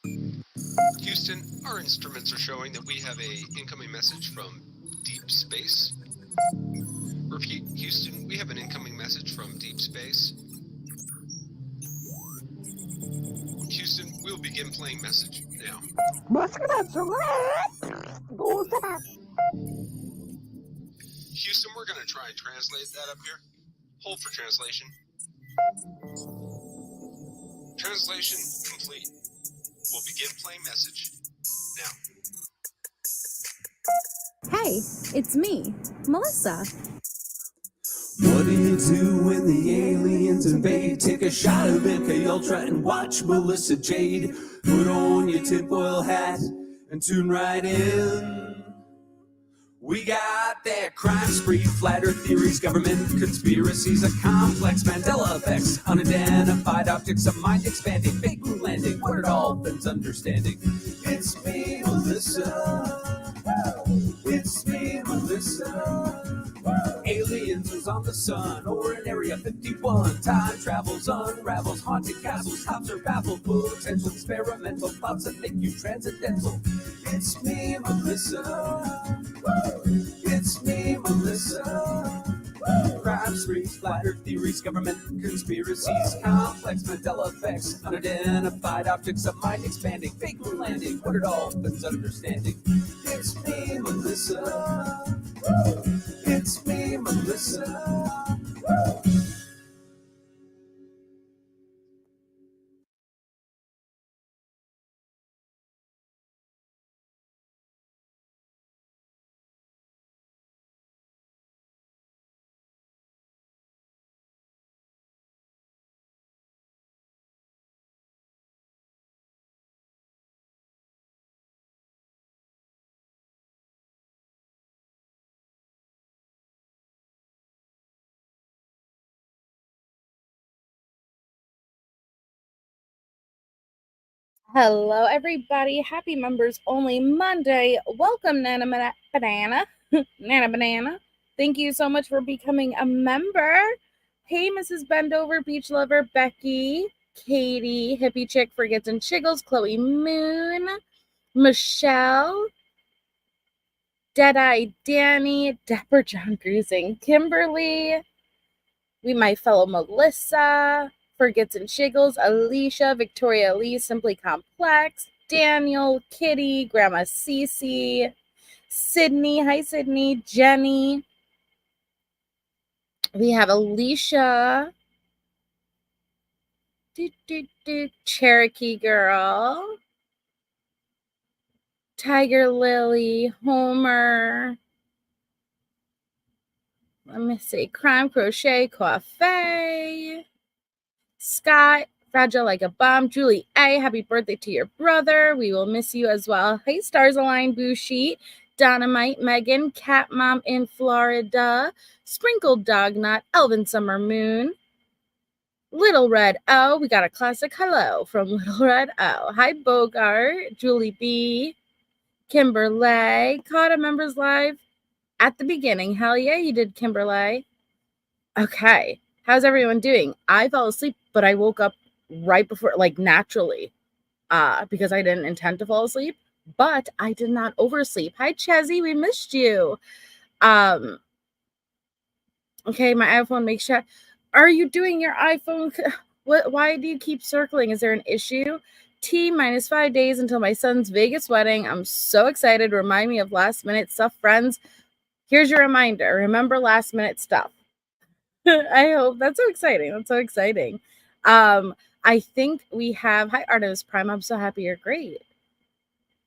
Houston, our instruments are showing that we have a incoming message from deep space. Repeat, Houston, we have an incoming message from deep space. Houston, we'll begin playing message now. Houston, we're going to try and translate that up here. Hold for translation. Translation complete. We'll begin playing message now. Hey, it's me, Melissa. What do you do when the aliens invade? Take a shot of MK Ultra and watch Melissa Jade. Put on your tinfoil hat and tune right in. We got that crime spree, flat earth theories, government conspiracies, a complex Mandela effects, unidentified objects, a mind expanding, fake moon landing, what are dolphins understanding? It's me, Melissa. It's me, Melissa. Aliens is on the sun, or in Area 51. Time travels, unravels, haunted castles, cops are baffled, potential experimental thoughts that make you transcendental. It's me, Melissa. It's me, Melissa. Crime sprees, flat earth theories, government conspiracies, complex Mandela effects, unidentified objects, a mind expanding, fake moon landing, what are dolphins understanding? It's me, Melissa. It's me, Melissa. Hello, everybody. Happy members only Monday. Welcome, Nana Banana. Nana Banana. Thank you so much for becoming a member. Hey, Mrs. Bendover, Beach Lover, Becky, Katie, Hippie Chick, Forgets and Chiggles, Chloe Moon, Michelle, Deadeye Danny, Dapper John Grusing, Kimberly, my fellow Melissa, Forgets and Shiggles, Alicia, Victoria Lee, Simply Complex, Daniel, Kitty, Grandma Cece, Sydney, hi Sydney, Jenny. We have Alicia, Cherokee Girl, Tiger Lily, Homer. Let me see, Crime Crochet Coiffee, Scott, Fragile Like a Bomb, Julie A, happy birthday to your brother. We will miss you as well. Hey, Stars Align, Boo Sheet, Dynamite, Megan, Cat Mom in Florida, Sprinkled Dog Nut, Elvin Summer Moon, Little Red O. We got a classic hello from Little Red O. Hi, Bogart, Julie B, Kimberly, caught a members live at the beginning. Hell yeah, you did, Kimberly. Okay. How's everyone doing? I fell asleep, but I woke up right before, like naturally, because I didn't intend to fall asleep, but I did not oversleep. Hi, Chezzy, we missed you. Okay, my iPhone makes chat. Are you doing your iPhone? Why do you keep circling? Is there an issue? T minus 5 days until my son's Vegas wedding. I'm so excited. Remind me of last minute stuff, friends. Here's your reminder. Remember last minute stuff. I hope that's so exciting. That's so exciting. I think we have hi Artemis Prime. I'm so happy you're great.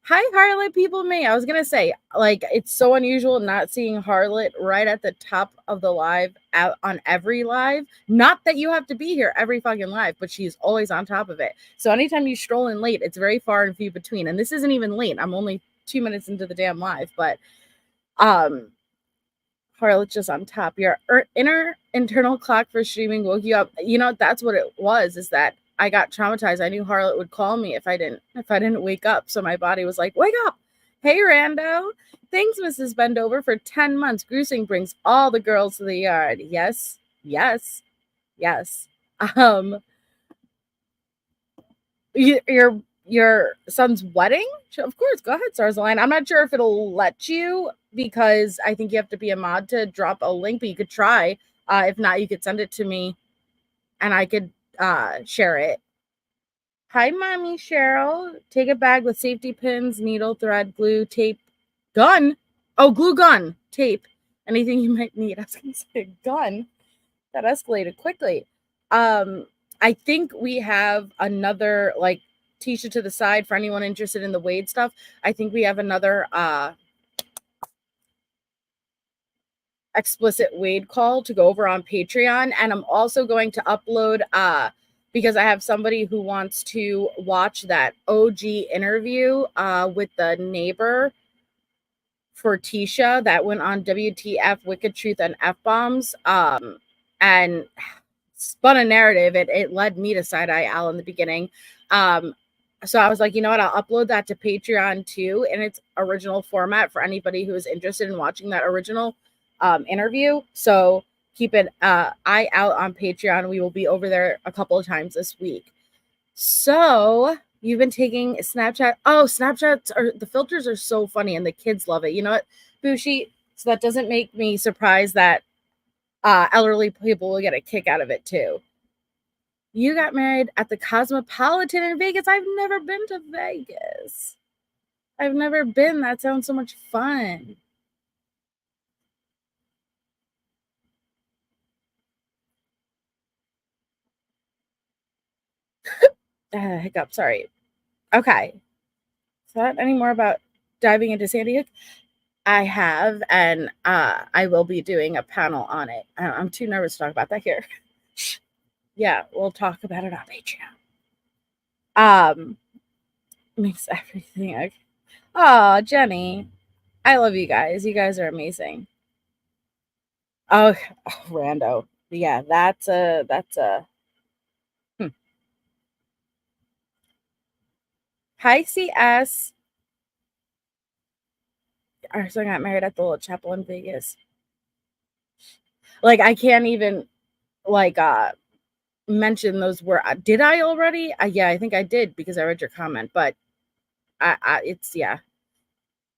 Hi Harlot people me. I was gonna say, like, it's so unusual not seeing Harlot right at the top of the live on every live. Not that you have to be here every fucking live, but she's always on top of it. So anytime you stroll in late, it's very far and few between. And this isn't even late. I'm only 2 minutes into the damn live, but Harlot's just on top. Your internal clock for streaming woke you up. You know, that's what it was, is that I got traumatized. I knew Harlot would call me if I didn't wake up. So my body was like, wake up. Hey, Rando. Thanks, Mrs. Bendover, for 10 months. Grusing brings all the girls to the yard. Yes, yes, yes. Your your son's wedding? Of course, go ahead, Stars Align. I'm not sure if it'll let you because I think you have to be a mod to drop a link, but you could try. If not, you could send it to me and I could share it. Hi, Mommy Cheryl. Take a bag with safety pins, needle, thread, glue, tape, gun. Oh, glue, gun, tape, anything you might need. I was going to say gun. That escalated quickly. I think we have another, like, Tisha to the side for anyone interested in the Wade stuff. I think we have another explicit Wade call to go over on Patreon. And I'm also going to upload because I have somebody who wants to watch that OG interview with the neighbor for Tisha that went on WTF, Wicked Truth, and F-Bombs. And spun a narrative. It led me to Side-Eye Al in the beginning. So I was like, you know what? I'll upload that to Patreon too in its original format for anybody who is interested in watching that original interview. So keep an eye out on Patreon. We will be over there a couple of times this week. So you've been taking Snapchat. Oh, Snapchats are, the filters are so funny and the kids love it. You know what, Bushi? So that doesn't make me surprised that elderly people will get a kick out of it too. You got married at the Cosmopolitan in Vegas. I've never been to Vegas. I've never been. That sounds so much fun. Hiccup, sorry. Okay. Is that any more about diving into San Diego? I have, and I will be doing a panel on it. I'm too nervous to talk about that here. Yeah, we'll talk about it on Patreon. Makes everything okay. Oh, Jenny, I love you guys. You guys are amazing. Oh, rando. Yeah, that's a Hi, CS. Our son got married at the little chapel in Vegas. Like, I can't even like mention those words. Did I already? Yeah, I think I did because I read your comment, but it's yeah.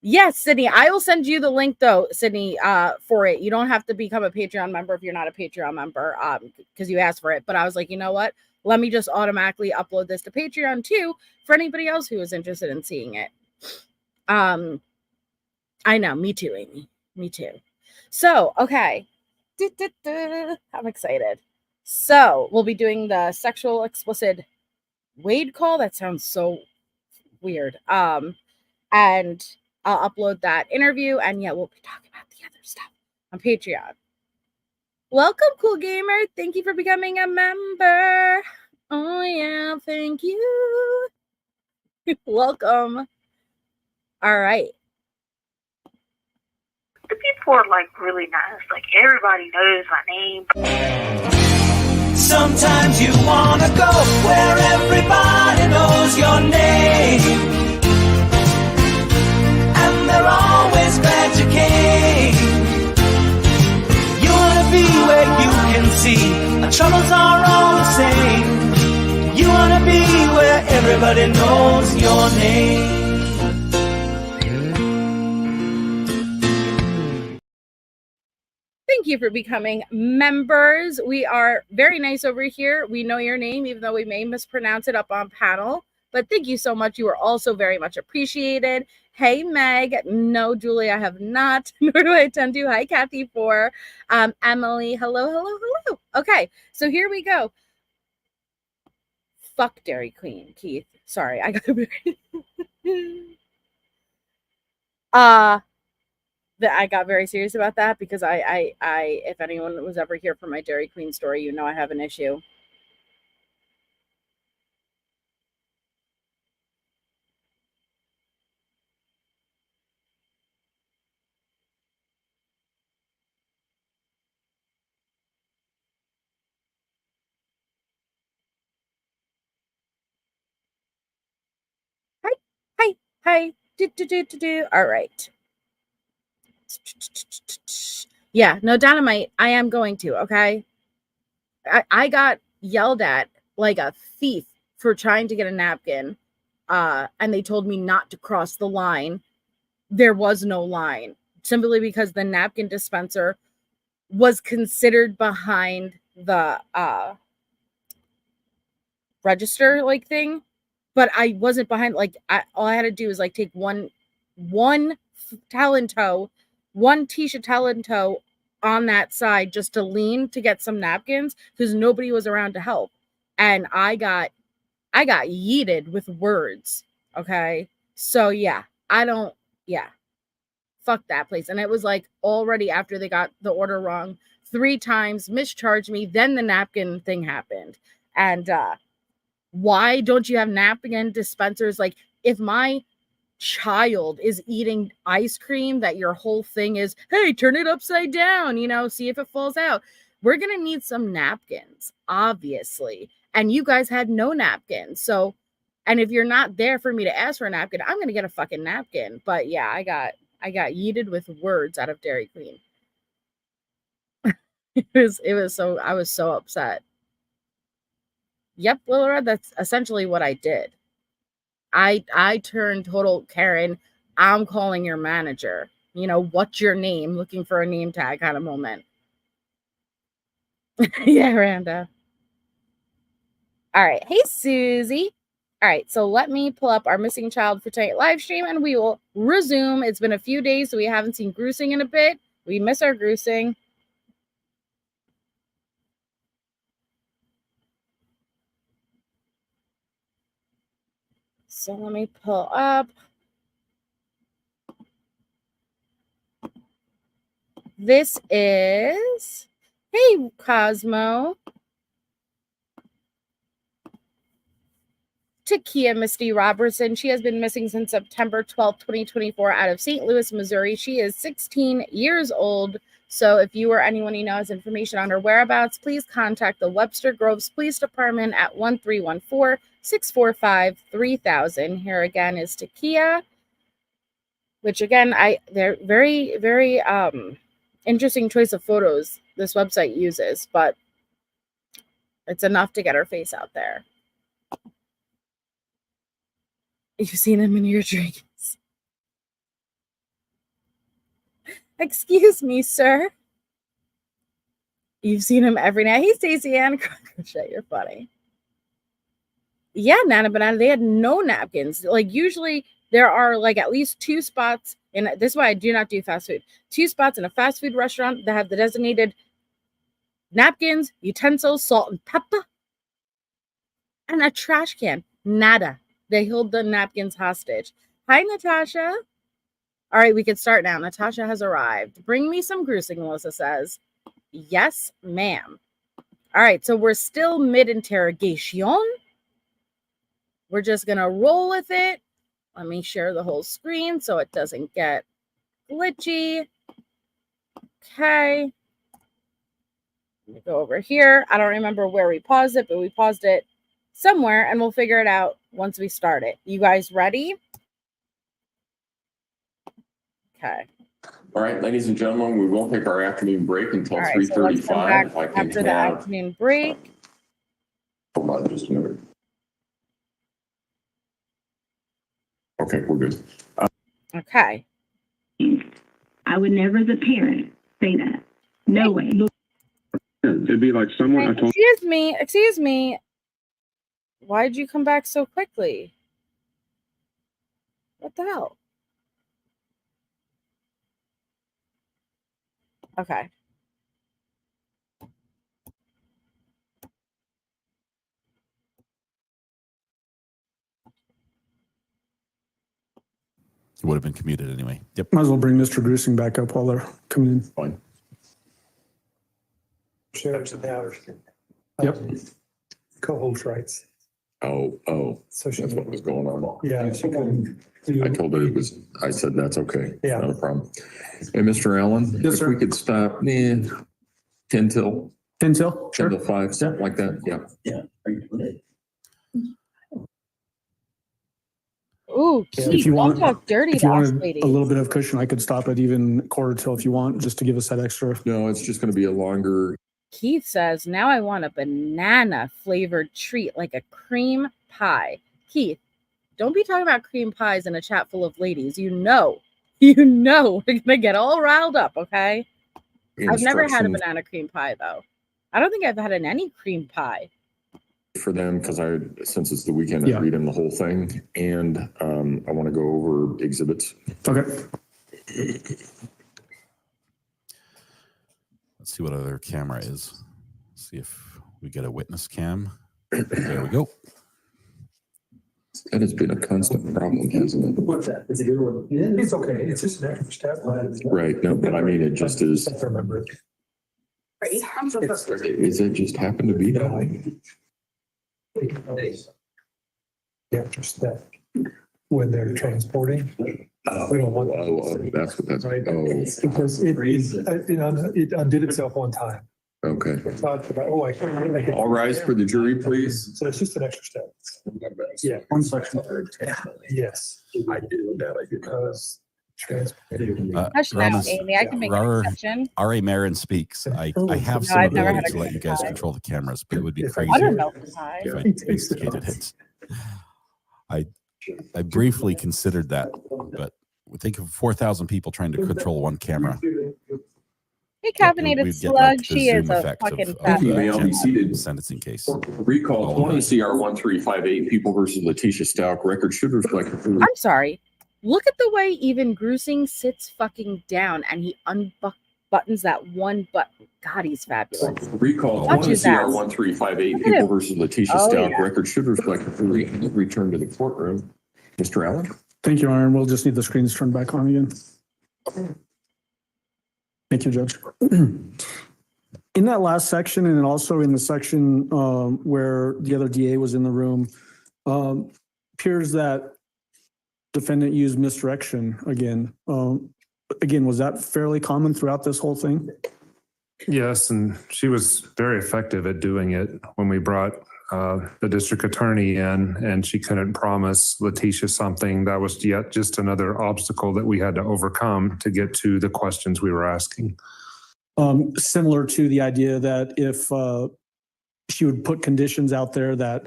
Yes, Sydney. I will send you the link though, Sydney, for it. You don't have to become a Patreon member if you're not a Patreon member, because you asked for it. But I was like, you know what? Let me just automatically upload this to Patreon too for anybody else who is interested in seeing it. I know, me too, Amy. Me too. So, okay. I'm excited. So, we'll be doing the sexual explicit Wade call. That sounds so weird. And I'll upload that interview, and yeah, we'll be talking about the other stuff on Patreon. Welcome, Cool Gamer. Thank you for becoming a member. Oh, yeah, thank you. Welcome. All right. The people are like really nice. Like everybody knows my name. Sometimes you wanna go where everybody knows your name, and they're always glad you came. You wanna be where you can see our troubles are all the same. You wanna be where everybody knows your name. Thank you for becoming members. We are very nice over here. We know your name, even though we may mispronounce it up on panel. But thank you so much. You are also very much appreciated. Hey, Meg. No, Julie, I have not. Nor do I intend to. Hi, Kathy 4. Emily, hello, hello, hello. Okay, so here we go. Fuck Dairy Queen, Keith. Sorry, I got very... I got very serious about that because I if anyone was ever here for my Dairy Queen story, you know I have an issue. Hi. All right. Yeah, no, Dynamite, I am going to, okay? I got yelled at like a thief for trying to get a napkin and they told me not to cross the line. There was no line, simply because the napkin dispenser was considered behind the register like thing, but I wasn't behind. Like, all I had to do was like take one talent-toe, one Tisha talent-toe on that side just to lean to get some napkins because nobody was around to help. And I got yeeted with words. Okay. So yeah, fuck that place. And it was like already after they got the order wrong 3 times, mischarged me. Then the napkin thing happened. And why don't you have napkin dispensers? Like, if my child is eating ice cream that your whole thing is, hey, turn it upside down, see if it falls out. We're going to need some napkins, obviously. And you guys had no napkins. So, and if you're not there for me to ask for a napkin, I'm going to get a fucking napkin. But yeah, I got yeeted with words out of Dairy Queen. it was so, I was so upset. Yep, Little Red, that's essentially what I did. I turned total Karen. I'm calling your manager. What's your name? Looking for a name tag kind of moment. Yeah, Randa. All right. Hey, Susie. All right. So let me pull up our missing child for tonight live stream and we will resume. It's been a few days, so we haven't seen Grusing in a bit. We miss our Grusing. So let me pull up. This is, hey, Cosmo. Takia Misty Robertson. She has been missing since September 12th, 2024 out of St. Louis, Missouri. She is 16 years old. So if you or anyone you know has information on her whereabouts, please contact the Webster Groves Police Department at 1314-645-3000. Here again is Takia, which again, they're very, very interesting choice of photos this website uses, but it's enough to get her face out there. You've seen him in your dreams. Excuse me, sir. You've seen him every night. Hey, Stacey Ann. Shit, you're funny. Yeah, Nana Banana, they had no napkins. Like, usually there are like at least 2 spots, and this is why I do not do fast food. 2 spots in a fast food restaurant that have the designated napkins, utensils, salt and pepper, and a trash can. Nada. They hold the napkins hostage. Hi, Natasha. All right, we can start now. Natasha has arrived. Bring me some Grusing, Melissa says. Yes, ma'am. All right, so we're still mid-interrogation. We're just going to roll with it. Let me share the whole screen so it doesn't get glitchy. Okay. Let me go over here. I don't remember where we paused it, but we paused it somewhere, and we'll figure it out once we start it. You guys ready? Okay. All right, ladies and gentlemen, we will take our afternoon break until 3:35. So after the afternoon break. Hold on just a minute. Okay, we're good. Okay. I would never, as a parent, say that. No way. It'd be like someone I told. Excuse me. Why did you come back so quickly? What the hell? Okay. It would have been commuted anyway. Yep. Might as well bring Mr. Grusing back up while they're coming in. Fine. Shares of ours. Yep. Co-host rights. Oh, So she that's what was going on. Yeah, she can. I told her I said, that's okay. Yeah. Not a problem. Hey, Mr. Allen, Yes, if sir. we could stop 10 till 10 till? 10 till 5, something like that. Yeah. Ooh, Yeah, Keith, if you don't want- talk dirty If to you us, wanted ladies. a little bit of cushion, I could stop at even 1/4 if you want, just to give us that extra. No, it's just going to be a longer. Keith says, now I want a banana flavored treat like a cream pie. Keith, Don't be talking about cream pies in a chat full of ladies. You know we're gonna get all riled up, okay? I've never had a banana cream pie though. I don't think I've had any cream pie. For them, because since it's the weekend, I read them the whole thing, and I want to go over exhibits. Okay. Let's see what other camera is. See if we get a witness cam. There we go. That has been a constant problem, hasn't it? What's that? It's a good one. It's okay. It's just an extra step. Right. No, but I mean, it just is. I remember it. Is it just happened to be? The extra step when they're transporting. We don't want that. That's what that's. Right. Oh, Because it undid itself one time. okay. Thought about, oh, I can't make it. All rise for the jury, please. So it's just an extra step. Yeah. One section. Yes. I do that. I do. Because Hush now, Amy. I can make an exception. R.A. Marin speaks. I have No, some I've never ability had a to let you guys pie. control the cameras, but it would be crazy Buttermilk pie. if I instigated it. I briefly considered that, but think of 4,000 people trying to control one camera. Hey, caffeinated We'd get, slug. like, the She is Zoom a effect fucking of fat. You may all be seated. sentencing case. Recall 20 CR 1358 People versus Letecia Stauch. Record should reflect. I'm sorry. Look at the way even Grusing sits fucking down and he unbuttons that one button. God, he's fabulous. Recall Watch 20 his CR ass. 1358 Look at People him. versus Letecia Oh, Stauch. yeah. Record should reflect return to the courtroom. Mr. Allen. Thank you, Aaron. We'll just need the screens turned back on again. Thank you, Judge. In that last section, and also in the section where the other DA was in the room, appears that defendant used misdirection again. Again, was that fairly common throughout this whole thing? Yes, and she was very effective at doing it when we brought the district attorney in, and she couldn't promise Letecia something. That was yet just another obstacle that we had to overcome to get to the questions we were asking. Similar to the idea that if she would put conditions out there that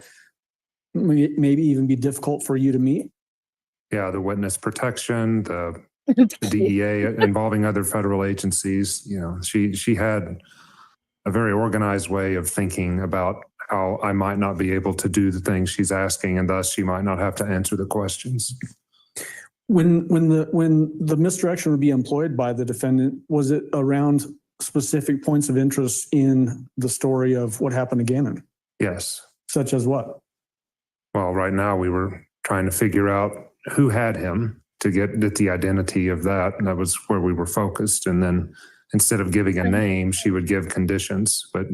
maybe even be difficult for you to meet? Yeah, the witness protection, the DEA involving other federal agencies. You know, she had a very organized way of thinking about how I might not be able to do the things she's asking, and thus she might not have to answer the questions. When the misdirection would be employed by the defendant, was it around specific points of interest in the story of what happened to Ganon? Yes. Such as what? Well, right now we were trying to figure out who had him to get at the identity of that. And that was where we were focused. And then instead of giving a name, she would give conditions. But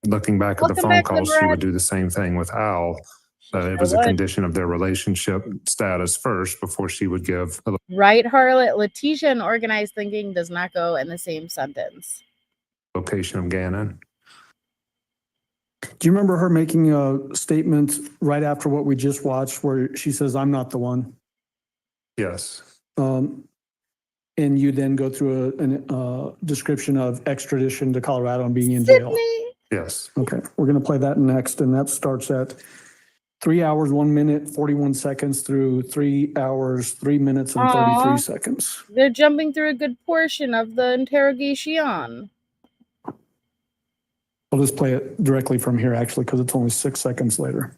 looking back at the phone calls, she would do the same thing with Al. It was a condition of their relationship status first before she would give a Right, harlot. Letecia and organized thinking does not go in the same sentence. location of Ganon. Do you remember her making a statement right after what we just watched where she says, "I'm not the one"? Yes. And you then go through a description of extradition to Colorado and being in jail. Yes. Okay, we're going to play that next, and that starts at 3 hours, 1 minute, 41 seconds through 3 hours, 3 minutes, and 33 seconds. They're jumping through a good portion of the interrogation. I'll just play it directly from here, actually, because it's only 6 seconds later.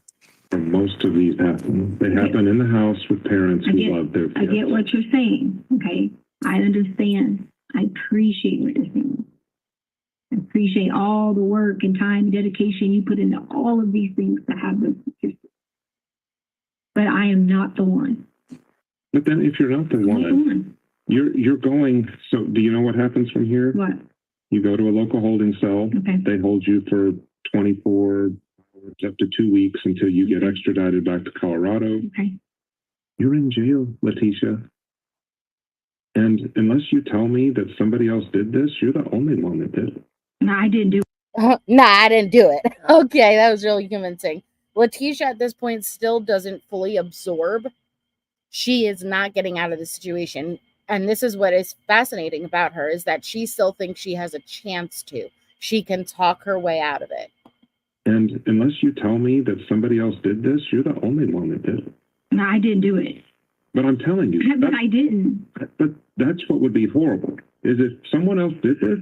And most of these happen. They happen in the house with parents who love their I kids. get what you're saying, okay? I understand. I appreciate what you're saying. I appreciate all the work and time and dedication you put into all of these things to have those pictures. But I am not the one. But then if you're not the one, you're going, so do you know what happens from here? What? You go to a local holding cell. Okay. They hold you for 24 hours up to 2 weeks until you get extradited back to Colorado. Okay. You're in jail, Letecia. And unless you tell me that somebody else did this, you're the only one that did it. No, I didn't do it. Nah, I didn't do it. Okay, that was really convincing. Letecia at this point still doesn't fully absorb. She is not getting out of the situation. And this is what is fascinating about her, is that she still thinks she has a chance to. She can talk her way out of it. And unless you tell me that somebody else did this, you're the only one that did it. No, I didn't do it. But I'm telling you, But I didn't. but that's what would be horrible, is if someone else did this,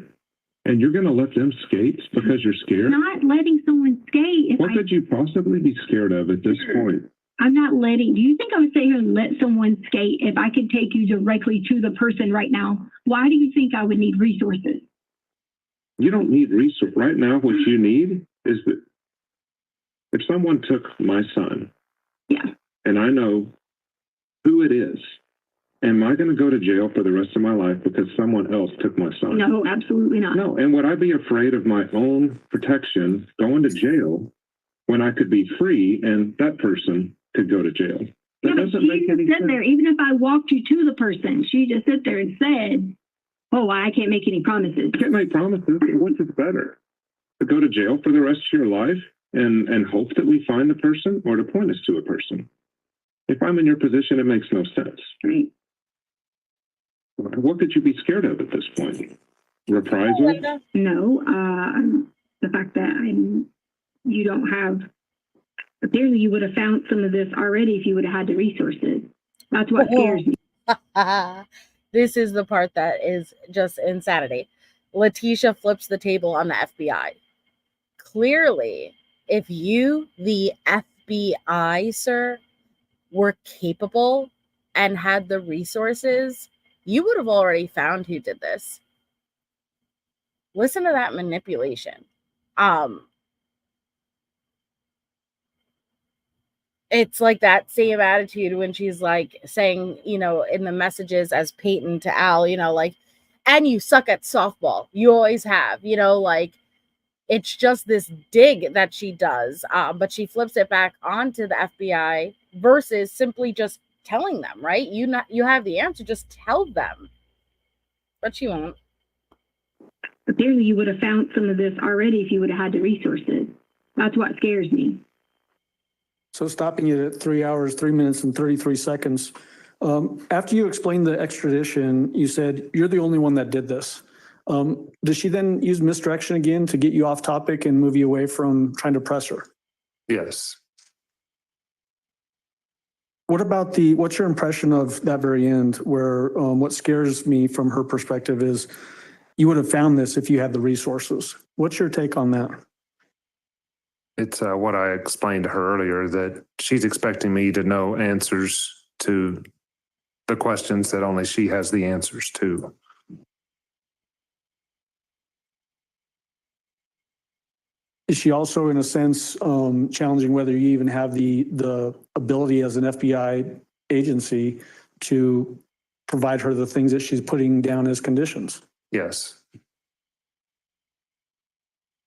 and you're going to let them skate because you're scared? Not letting someone skate. What could you possibly be scared of at this point? I'm not letting. Do you think I would sit here and let someone skate if I could take you directly to the person right now? Why do you think I would need resources? You don't need resource. Right now, what you need is that if someone took my son, and I know who it is, am I going to go to jail for the rest of my life because someone else took my son? No, absolutely not. No. And would I be afraid of my own protection going to jail when I could be free and that person could go to jail? That doesn't make any sense. There, even if I walked you to the person, she just sit there and said, "Oh, I can't make any promises." You can't make promises. What's it better? To go to jail for the rest of your life and hope that we find the person, or to point us to a person? If I'm in your position, it makes no sense. Right. What could you be scared of at this point? Reprisal? No, the fact that you don't have, apparently you would have found some of this already if you would have had the resources. That's what scares me. This is the part that is just insanity. Letecia flips the table on the FBI. Clearly, if you, the FBI, sir, were capable and had the resources, you would have already found who did this. Listen to that manipulation. It's like that same attitude when she's like saying, you know, in the messages as Peyton to Al, you know, like, and you suck at softball. You always have, you know, like, it's just this dig that she does. But she flips it back onto the FBI versus simply just telling them, right? You have the answer, just tell them. But she won't. Apparently you would have found some of this already if you would have had the resources. That's what scares me. So stopping it at 3 hours, 3 minutes and 33 seconds. After you explained the extradition, you said you're the only one that did this. Does she then use misdirection again to get you off topic and move you away from trying to press her? Yes. What's your impression of that very end where what scares me from her perspective is you would have found this if you had the resources. What's your take on that? It's what I explained to her earlier, that she's expecting me to know answers to the questions that only she has the answers to. Is she also, in a sense, challenging whether you even have the ability as an FBI agency to provide her the things that she's putting down as conditions? Yes.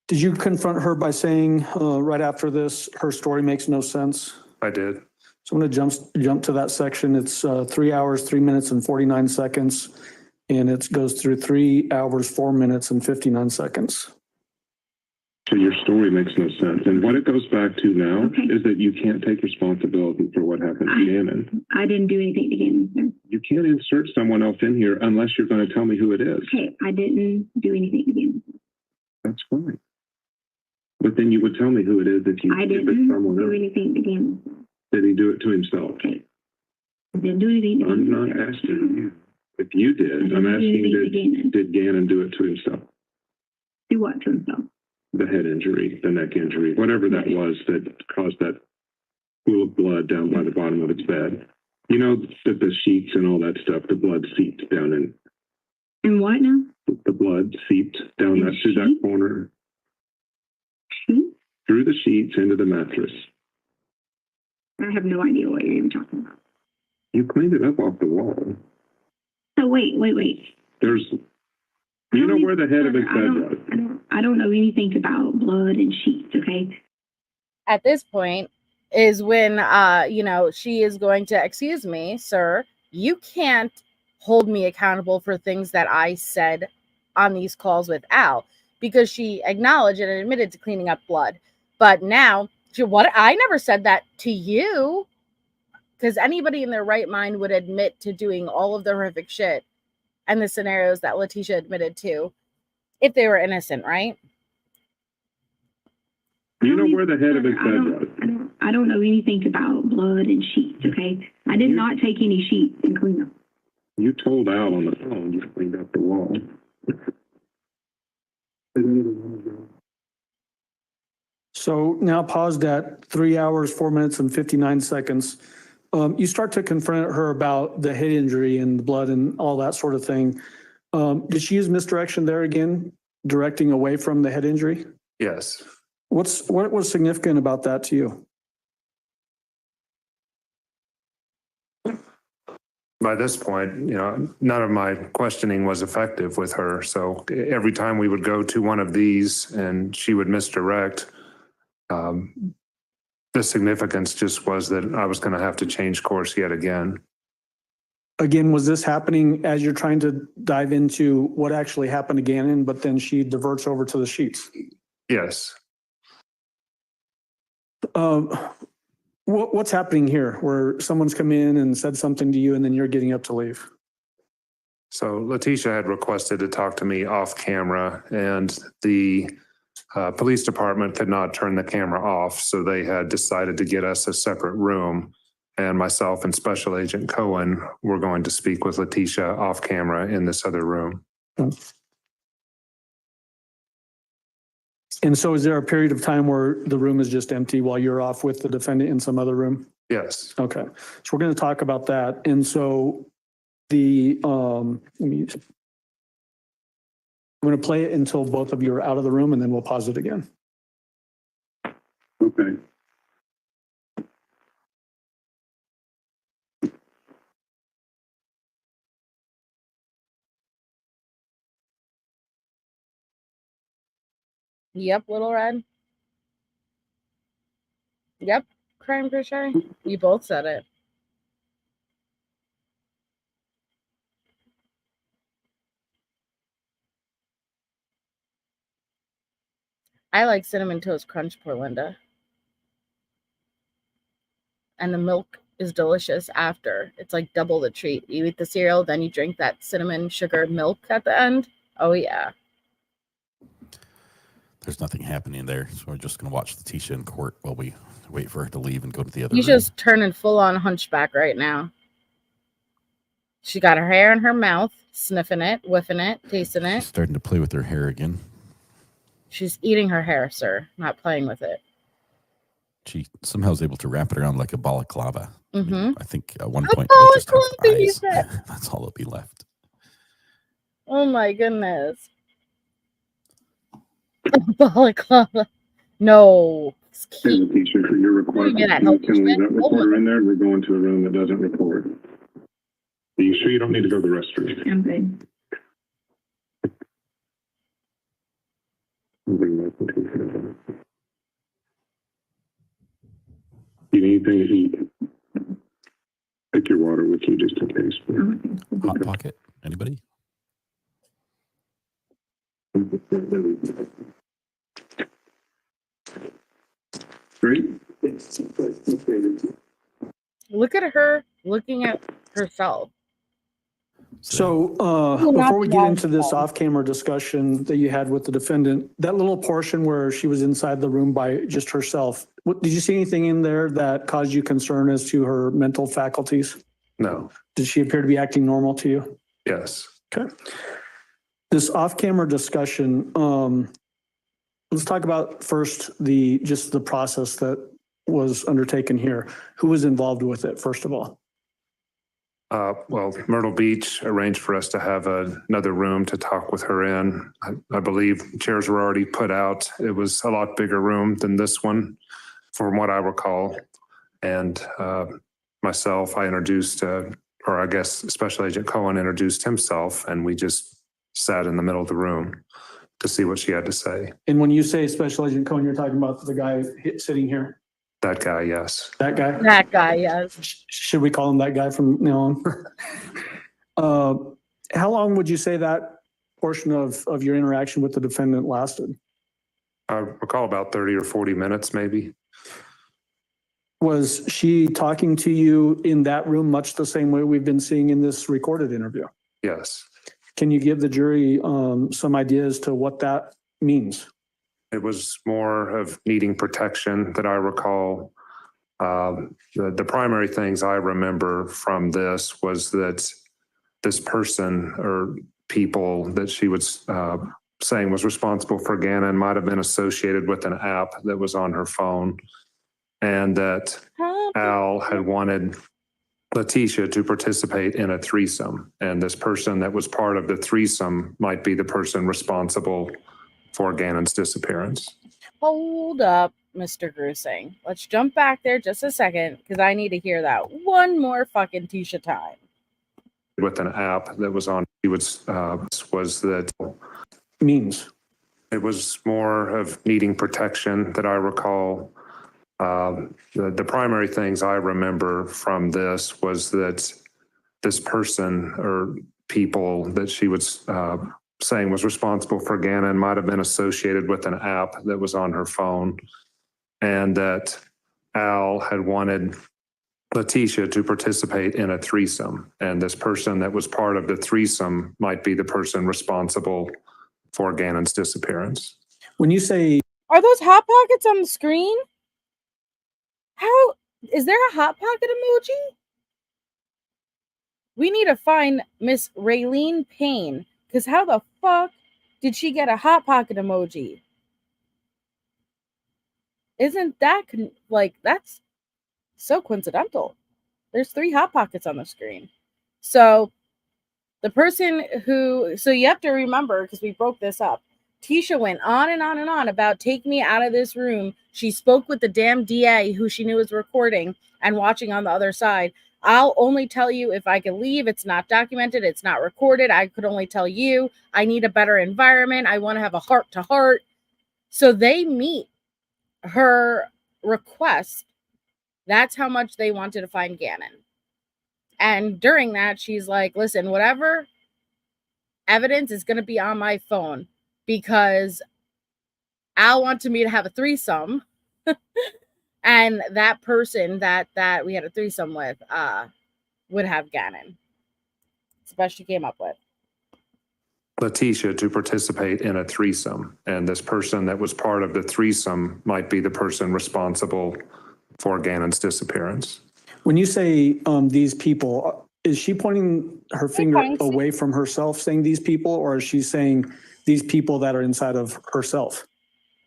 Did you confront her by saying right after this, her story makes no sense? I did. So I'm going to jump to that section. It's 3 hours, 3 minutes and 49 seconds. And it goes through 3 hours, 4 minutes and 59 seconds. So your story makes no sense. And what it goes back to now is that you can't take responsibility for what happened to Ganon. I didn't do anything to Ganon, sir. You can't insert someone else in here unless you're going to tell me who it is. Okay, I didn't do anything to Ganon. That's fine. But then you would tell me who it is if I didn't do anything to Ganon. Did he do it to himself? Okay. I didn't do anything to Ganon. I'm not asking you if you did. I'm asking did Ganon do it to himself? Do what to himself? The head injury, the neck injury, whatever that was that caused that pool of blood down by the bottom of its bed. You know that the sheets and all that stuff, the blood seeped down in. And what now? The blood seeped down through that corner. Through the sheets into the mattress. I have no idea what you're even talking about. You cleaned it up off the wall. So wait. There's, you know where the head of his bed was? I don't know anything about blood and sheets, okay? At this point is when, she is going to, excuse me, sir, you can't hold me accountable for things that I said on these calls with Al, because she acknowledged and admitted to cleaning up blood. But now, I never said that to you, because anybody in their right mind would admit to doing all of the horrific shit and the scenarios that Letecia admitted to if they were innocent, right? You know where the head of his bed was? I don't know anything about blood and sheets, okay? I did not take any sheets and clean them. You told Al on the phone you cleaned up the wall. So now paused at 3 hours, 4 minutes and 59 seconds. You start to confront her about the head injury and the blood and all that sort of thing. Did she use misdirection there again, directing away from the head injury? Yes. What was significant about that to you? By this point, none of my questioning was effective with her. So every time we would go to one of these and she would misdirect, the significance just was that I was going to have to change course yet again. Again, was this happening as you're trying to dive into what actually happened to Ganon, but then she diverts over to the sheets? Yes. What's happening here where someone's come in and said something to you and then you're getting up to leave? So Letecia had requested to talk to me off camera, and the police department could not turn the camera off. So they had decided to get us a separate room, and myself and Special Agent Cohen were going to speak with Letecia off camera in this other room. And so is there a period of time where the room is just empty while you're off with the defendant in some other room? Yes. Okay. So we're going to talk about that. And so I'm going to play it until both of you are out of the room, and then we'll pause it again. Okay. Yep, Little Red. Yep, Crime Crochet. You both said it. I like Cinnamon Toast Crunch, poor Linda. And the milk is delicious after. It's like double the treat. You eat the cereal, then you drink that cinnamon sugar milk at the end. Oh, yeah. There's nothing happening there, so we're just going to watch Letecia in court while we wait for her to leave and go to the other She's room. just turning full-on hunchback right now. She got her hair in her mouth, sniffing it, whiffing it, tasting it. She's starting to play with her hair again. She's eating her hair, sir, not playing with it. She somehow is able to wrap it around like a balaclava. Mm-hmm. I think at one point we'll just have eyes. Balaclava. That's all that'll be left. Oh my goodness. Balaclava. No. It's Hey, cute. Letecia, for your request, Yeah, you can leave that recorder in there. We're going to a room that doesn't record. Are you sure you don't need to go to the restroom? I'm good. You need anything to eat? Take your water with you just in case. Hot Pocket? Anybody? Great. Look at her looking at herself. So before we get into this off-camera discussion that you had with the defendant, that little portion where she was inside the room by just herself, did you see anything in there that caused you concern as to her mental faculties? No. Did she appear to be acting normal to you? Yes. Okay. This off-camera discussion, let's talk about first just the process that was undertaken here. Who was involved with it, first of all? Well, Myrtle Beach arranged for us to have another room to talk with her in. I believe chairs were already put out. It was a lot bigger room than this one, from what I recall. And myself, I introduced, or I guess Special Agent Cohen introduced himself, and we just sat in the middle of the room to see what she had to say. And when you say Special Agent Cohen, you're talking about the guy sitting here? That guy, yes. That guy? That guy, yes. Should we call him that guy from now on? How long would you say that portion of your interaction with the defendant lasted? I recall about 30 or 40 minutes, maybe. Was she talking to you in that room much the same way we've been seeing in this recorded interview? Yes. Can you give the jury some ideas to what that means? It was more of needing protection that I recall. The primary things I remember from this was that this person or people that she was saying was responsible for Ganon might have been associated with an app that was on her phone, and that Al had wanted Letecia to participate in a threesome, and this person that was part of the threesome might be the person responsible for Ganon's disappearance. Hold up, Mr. Grusing. Let's jump back there just a second, because I need to hear that one more fucking Tisha time. With an app that was on, he was that Means. it was more of needing protection that I recall. The primary things I remember from this was that this person or people that she was saying was responsible for Ganon might have been associated with an app that was on her phone, and that Al had wanted Letecia to participate in a threesome, and this person that was part of the threesome might be the person responsible for Ganon's disappearance. When you say, are those hot pockets on the screen? How is there a hot pocket emoji? We need to find Miss Raylene Payne, because how the fuck did she get a hot pocket emoji? Isn't that like, that's so coincidental? There's 3 hot pockets on the screen. So the person who, so you have to remember, because we broke this up, Tisha went on and on and on about take me out of this room. She spoke with the damn DA who she knew was recording and watching on the other side. I'll only tell you if I can leave. It's not documented. It's not recorded. I could only tell you. I need a better environment. I want to have a heart-to-heart. So they meet her request. That's how much they wanted to find Ganon. And during that, she's like, listen, whatever evidence is going to be on my phone, because Al wanted me to have a threesome. And that person that we had a threesome with would have Ganon. It's the best she came up with. Letecia to participate in a threesome, and this person that was part of the threesome might be the person responsible for Ganon's disappearance. when you say these people, is she pointing her finger away from herself saying these people, or is she saying these people that are inside of herself?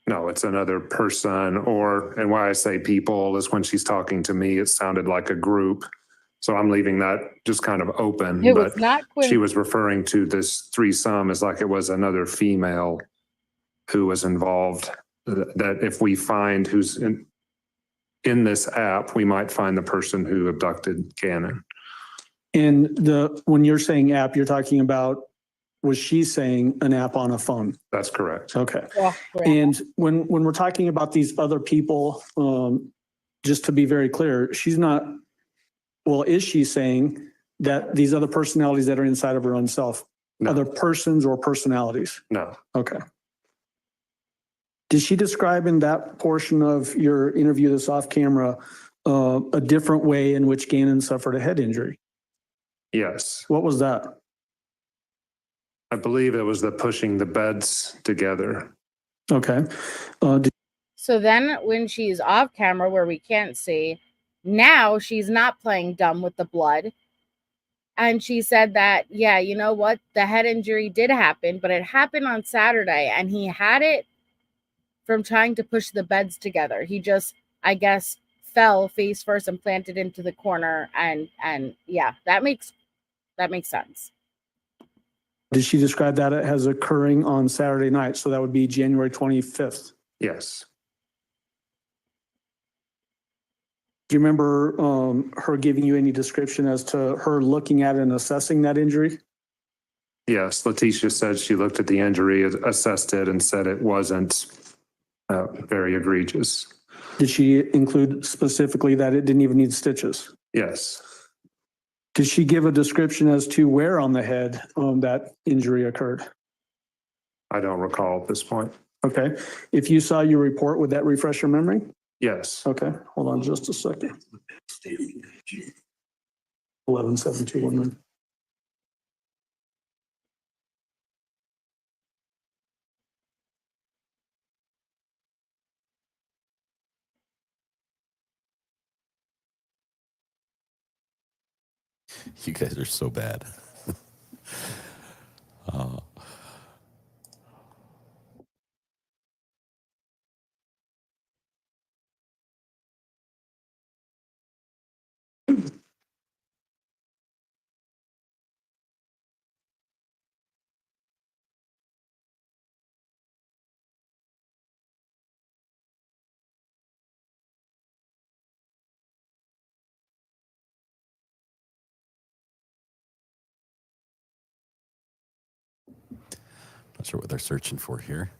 No, it's another person, and why I say people is when she's talking to me, it sounded like a group. So I'm leaving that just kind of open. It was not Quinn. She was referring to this threesome as like it was another female who was involved. That if we find who's in this app, we might find the person who abducted Ganon. And when you're saying app, you're talking about, was she saying an app on a phone? That's correct. Okay. Yeah, and when we're talking about these other people, just to be very clear, she's not, well, is she saying that these other personalities that are inside of her own self, other persons or personalities? No. Okay. Did she describe in that portion of your interview that's off camera a different way in which Ganon suffered a head injury? Yes. What was that? I believe it was the pushing the beds together. Okay. So then when she's off camera where we can't see, now she's not playing dumb with the blood. And she said that, yeah, you know what? The head injury did happen, but it happened on Saturday and he had it from trying to push the beds together. He just, I guess, fell face first and planted into the corner. And yeah, that makes sense. Did she describe that as occurring on Saturday night? So that would be January 25th. Yes. Do you remember her giving you any description as to her looking at and assessing that injury? Yes. Letecia said she looked at the injury, assessed it, and said it wasn't very egregious. Did she include specifically that it didn't even need stitches? Yes. Did she give a description as to where on the head that injury occurred? I don't recall at this point. Okay. If you saw your report, would that refresh your memory? Yes. Okay. Hold on just a second. 11-7-2-1-9. You guys are so bad. Not sure what they're searching for here.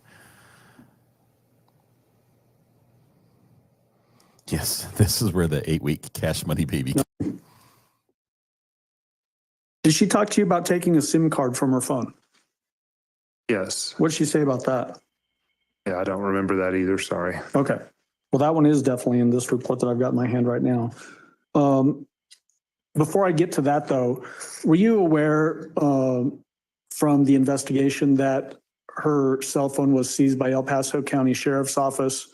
Yes, this is where the 8-week cash money baby. Did she talk to you about taking a SIM card from her phone? Yes. What did she say about that? Yeah, I don't remember that either. Sorry. Okay. Well, that one is definitely in this report that I've got in my hand right now. Before I get to that, though, were you aware from the investigation that her cell phone was seized by El Paso County Sheriff's Office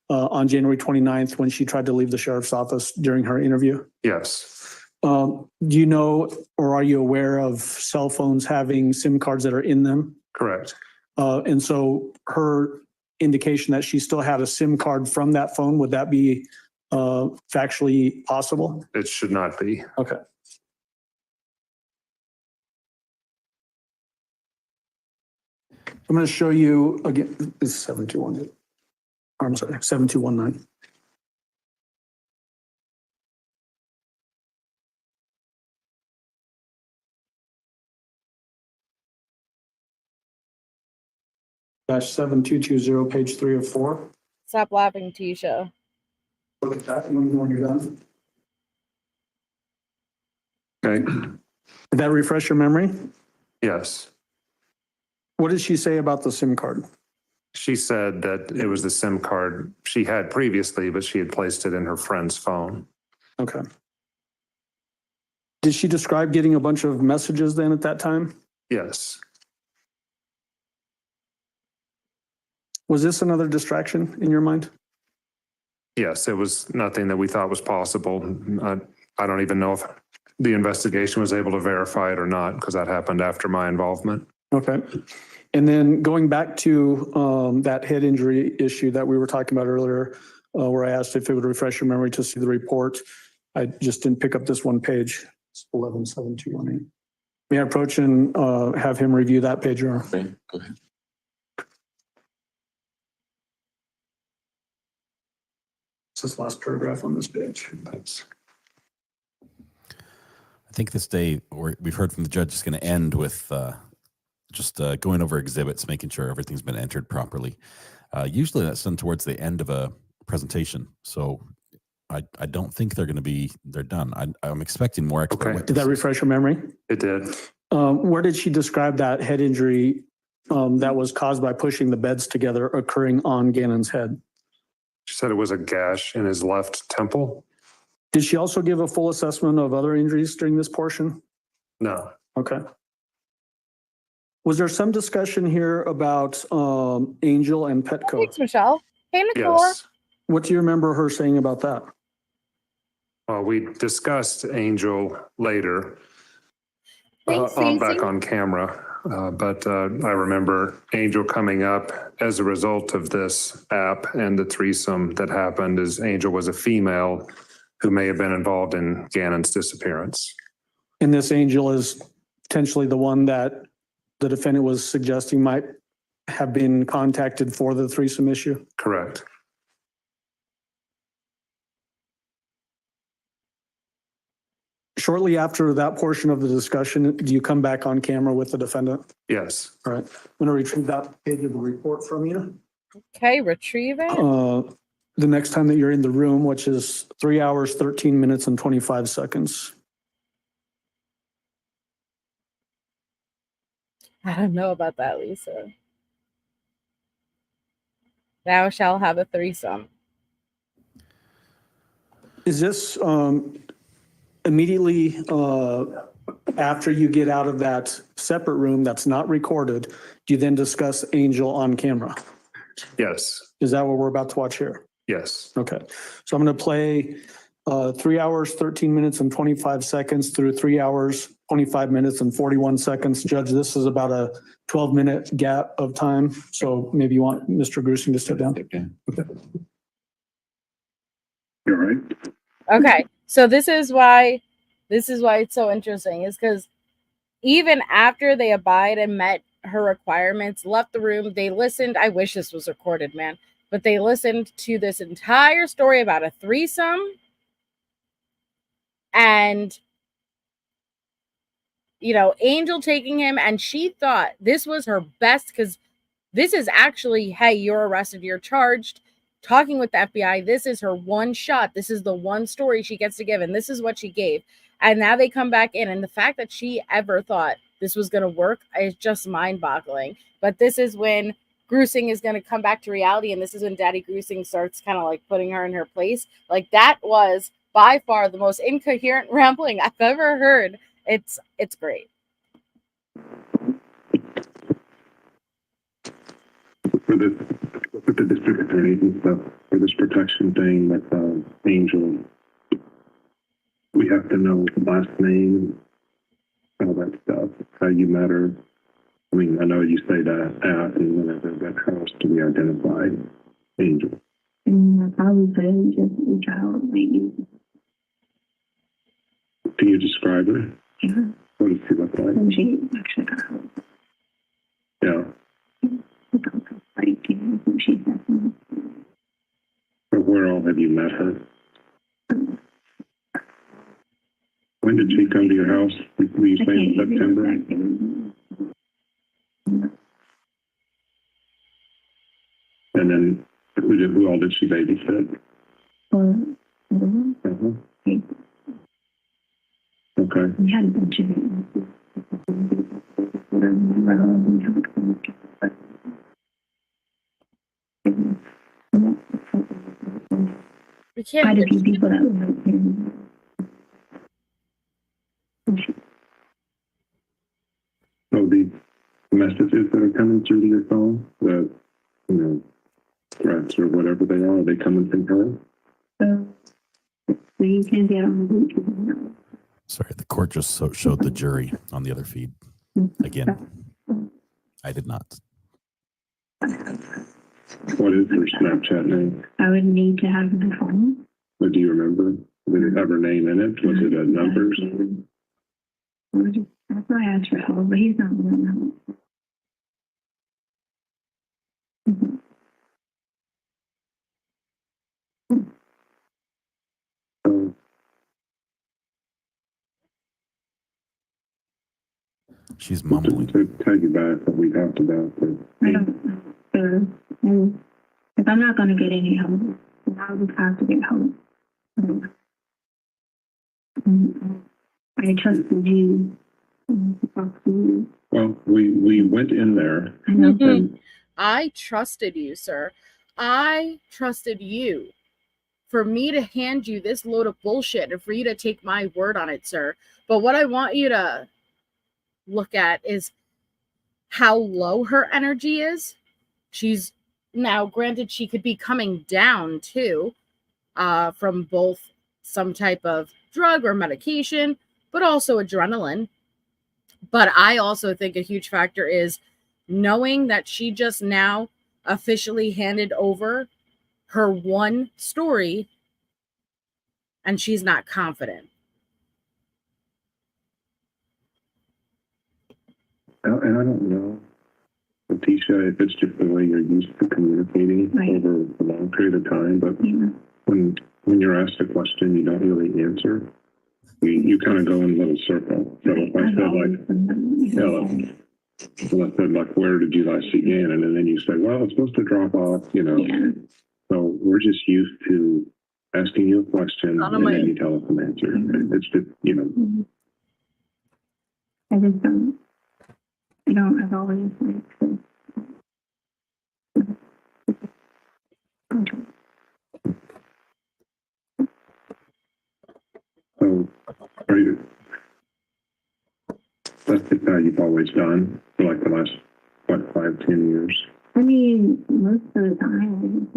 on January 29th when she tried to leave the sheriff's office during her interview? Yes. Do you know, or are you aware of cell phones having SIM cards that are in them? Correct. And so her indication that she still had a SIM card from that phone, would that be factually possible? It should not be. Okay. I'm going to show you again, this is 7218. I'm sorry, 7219. -7220, page 3 of 4. Stop laughing, Tisha. Look at that when you're done. Okay. Did that refresh your memory? Yes. What did she say about the SIM card? She said that it was the SIM card she had previously, but she had placed it in her friend's phone. Okay. Did she describe getting a bunch of messages then at that time? Yes. Was this another distraction in your mind? Yes, it was nothing that we thought was possible. I don't even know if the investigation was able to verify it or not, because that happened after my involvement. Okay. And then going back to that head injury issue that we were talking about earlier, where I asked if it would refresh your memory to see the report. I just didn't pick up this one page. It's 117218. May I approach and have him review that page? Okay, go ahead. It's this last paragraph on this page. Thanks. I think this day, we've heard from the judge, is going to end with just going over exhibits, making sure everything's been entered properly. Usually that's done towards the end of a presentation. So I don't think they're done. I'm expecting more expert Okay. witnesses. Did that refresh your memory? It did. Where did she describe that head injury that was caused by pushing the beds together occurring on Ganon's head? She said it was a gash in his left temple. Did she also give a full assessment of other injuries during this portion? No. Okay. Was there some discussion here about Angel and Petco? Thanks, Michelle. Hey, Nicole. Yes. What do you remember her saying about that? Well, we discussed Angel later. Thanks, I'm Stacey. back on camera. But I remember Angel coming up as a result of this app and the threesome that happened. Is Angel was a female who may have been involved in Ganon's disappearance. And this Angel is potentially the one that the defendant was suggesting might have been contacted for the threesome issue? Correct. Shortly after that portion of the discussion, do you come back on camera with the defendant? Yes. All right. I'm going to retrieve that page of the report from you. Okay, retrieve it. The next time that you're in the room, which is 3 hours, 13 minutes, and 25 seconds. I don't know about that, Lisa. Thou shall have a threesome. Is this immediately after you get out of that separate room that's not recorded, do you then discuss Angel on camera? Yes. Is that what we're about to watch here? Yes. Okay. So I'm going to play 3 hours, 13 minutes and 25 seconds through 3 hours, 25 minutes and 41 seconds. Judge, this is about a 12-minute gap of time. So maybe you want Mr. Grusing to step down. Okay. You're right. Okay, so this is why it's so interesting, is because even after they abide and met her requirements, left the room, they listened. I wish this was recorded, man, but they listened to this entire story about a threesome. And, you know, Angel taking him, and she thought this was her best, because this is actually, hey, you're arrested, you're charged, talking with the FBI. This is her one shot. This is the one story she gets to give, and this is what she gave. And now they come back in, and the fact that she ever thought this was going to work is just mind-boggling. But this is when Grusing is going to come back to reality, and this is when Daddy Grusing starts kind of like putting her in her place. Like, that was by far the most incoherent rambling I've ever heard. It's great. For the district attorneys and stuff, for this protection thing with Angel, we have to know last name, all that stuff, how you met her. I mean, I know you say that at and whenever that house to be identified, Angel. And I probably put in just a child, maybe. Can you describe her? Yeah. What does she look like? And she actually got her. Yeah. She's definitely. But where all have you met her? When did she come to your house? Were you saying September? And then who all did she babysit? Okay. We had a bunch of it. We can't. Quite a few people that were here. So the messages that are coming through to your phone, the, you know, threats or whatever they are coming from her? So you can get on the YouTube. Sorry, the court just showed the jury on the other feed. Again, I did not. What is her Snapchat name? I would need to have the phone. What do you remember? Did it have her name in it? Was it numbers? That's why I asked for help, but he's not willing to help. She's mumbling. To tell you back what we talked about. I don't know. If I'm not going to get any help, then I'll just have to get help. I trusted you. Well, we went in there. I know. I trusted you, sir. I trusted you for me to hand you this load of bullshit and for you to take my word on it, sir. But what I want you to look at is how low her energy is. She's now, granted, she could be coming down too, from both some type of drug or medication, but also adrenaline. But I also think a huge factor is knowing that she just now officially handed over her one story and she's not confident. And I don't know, Letecia, if it's just the way you're used to communicating over a long period of time, but when you're asked a question, you don't really answer. You kind of go in a little circle. So if I said like, where did you last see Ganon? And then you say, well, it's supposed to drop off, you know. Yeah. So we're just used to asking you a question and then you tell us an answer. It's just, you know. I just don't. I don't, I've always like. So, are you? That's just how you've always done for like the last, what, 5-10 years? I mean, most of the time,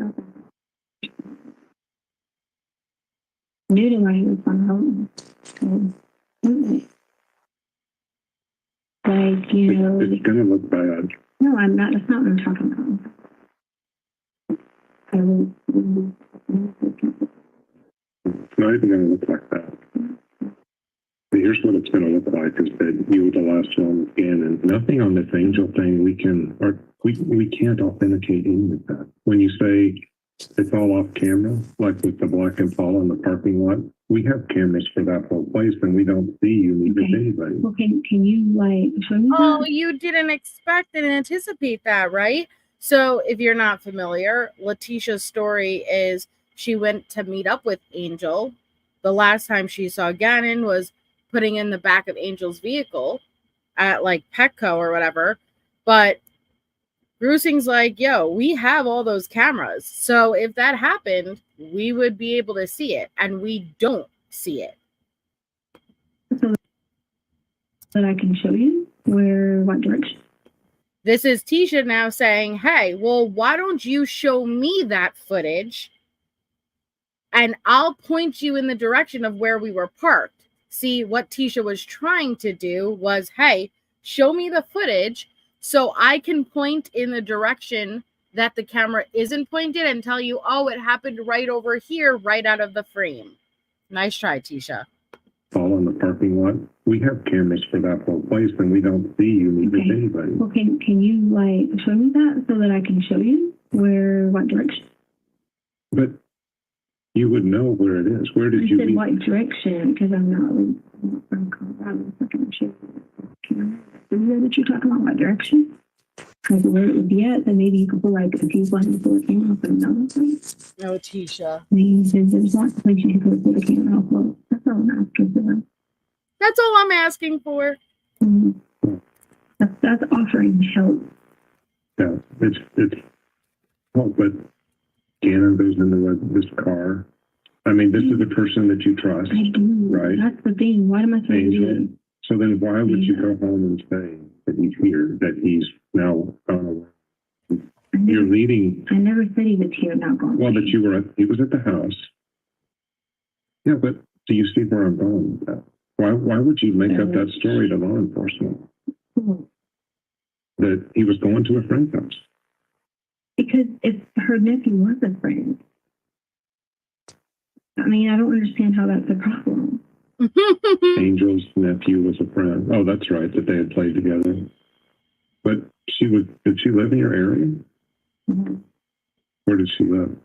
Knew to why he was going to help me. Like, you know. It's going to look bad. No, I'm not. That's not what I'm talking about. It's not even going to look like that. But here's what it's going to look like: is that you were the last one with Ganon. Nothing on this angel thing we can't authenticate any of that. When you say it's all off camera, like with the black Impala in the parking lot, we have cameras for that whole place, and we don't see you meet with anybody. Well, can you like show me Oh, that? you didn't expect and anticipate that, right? So if you're not familiar, Letecia's story is she went to meet up with Angel. The last time she saw Ganon was putting in the back of Angel's vehicle at like Petco or whatever. But Grusing's like, yo, we have all those cameras. So if that happened, we would be able to see it. And we don't see it. So that I can show you what direction? This is Tisha now saying, hey, well, why don't you show me that footage and I'll point you in the direction of where we were parked. See, what Tisha was trying to do was, hey, show me the footage so I can point in the direction that the camera isn't pointed and tell you, oh, it happened right over here, right out of the frame. Nice try, Tisha. All in the parking lot. We have cameras for that whole place, and we don't see you meet with anybody. Well, can you like show me that so that I can show you what direction? But you would know where it is. Where did you said meet? What direction? Because I'm not from Colorado. So I can show you. Is that you're talking about? What direction? Like where it would be at, then maybe you could put like a few buttons for the camera for another place. No, Tisha. Maybe there's lots of places you could put the camera off. That's all I'm asking for. That's all I'm asking for. That's offering help. Yeah, it's. Oh, but Ganon goes into this car. I mean, this is the person that you trust. I do. Right? That's the thing. What am I supposed to do? So then why would you go home and say that he's here, that he's now gone away? You're leading. I never said he was here, not gone. Well, that he was at the house. Yeah, but do you see where I'm going with that? Why would you make up that story to law enforcement? That he was going to a friend's house? Because if her nephew was a friend, I mean, I don't understand how that's a problem. Angel's nephew was a friend. Oh, that's right, that they had played together. But did she live in your area? Mm-hmm. Where did she live?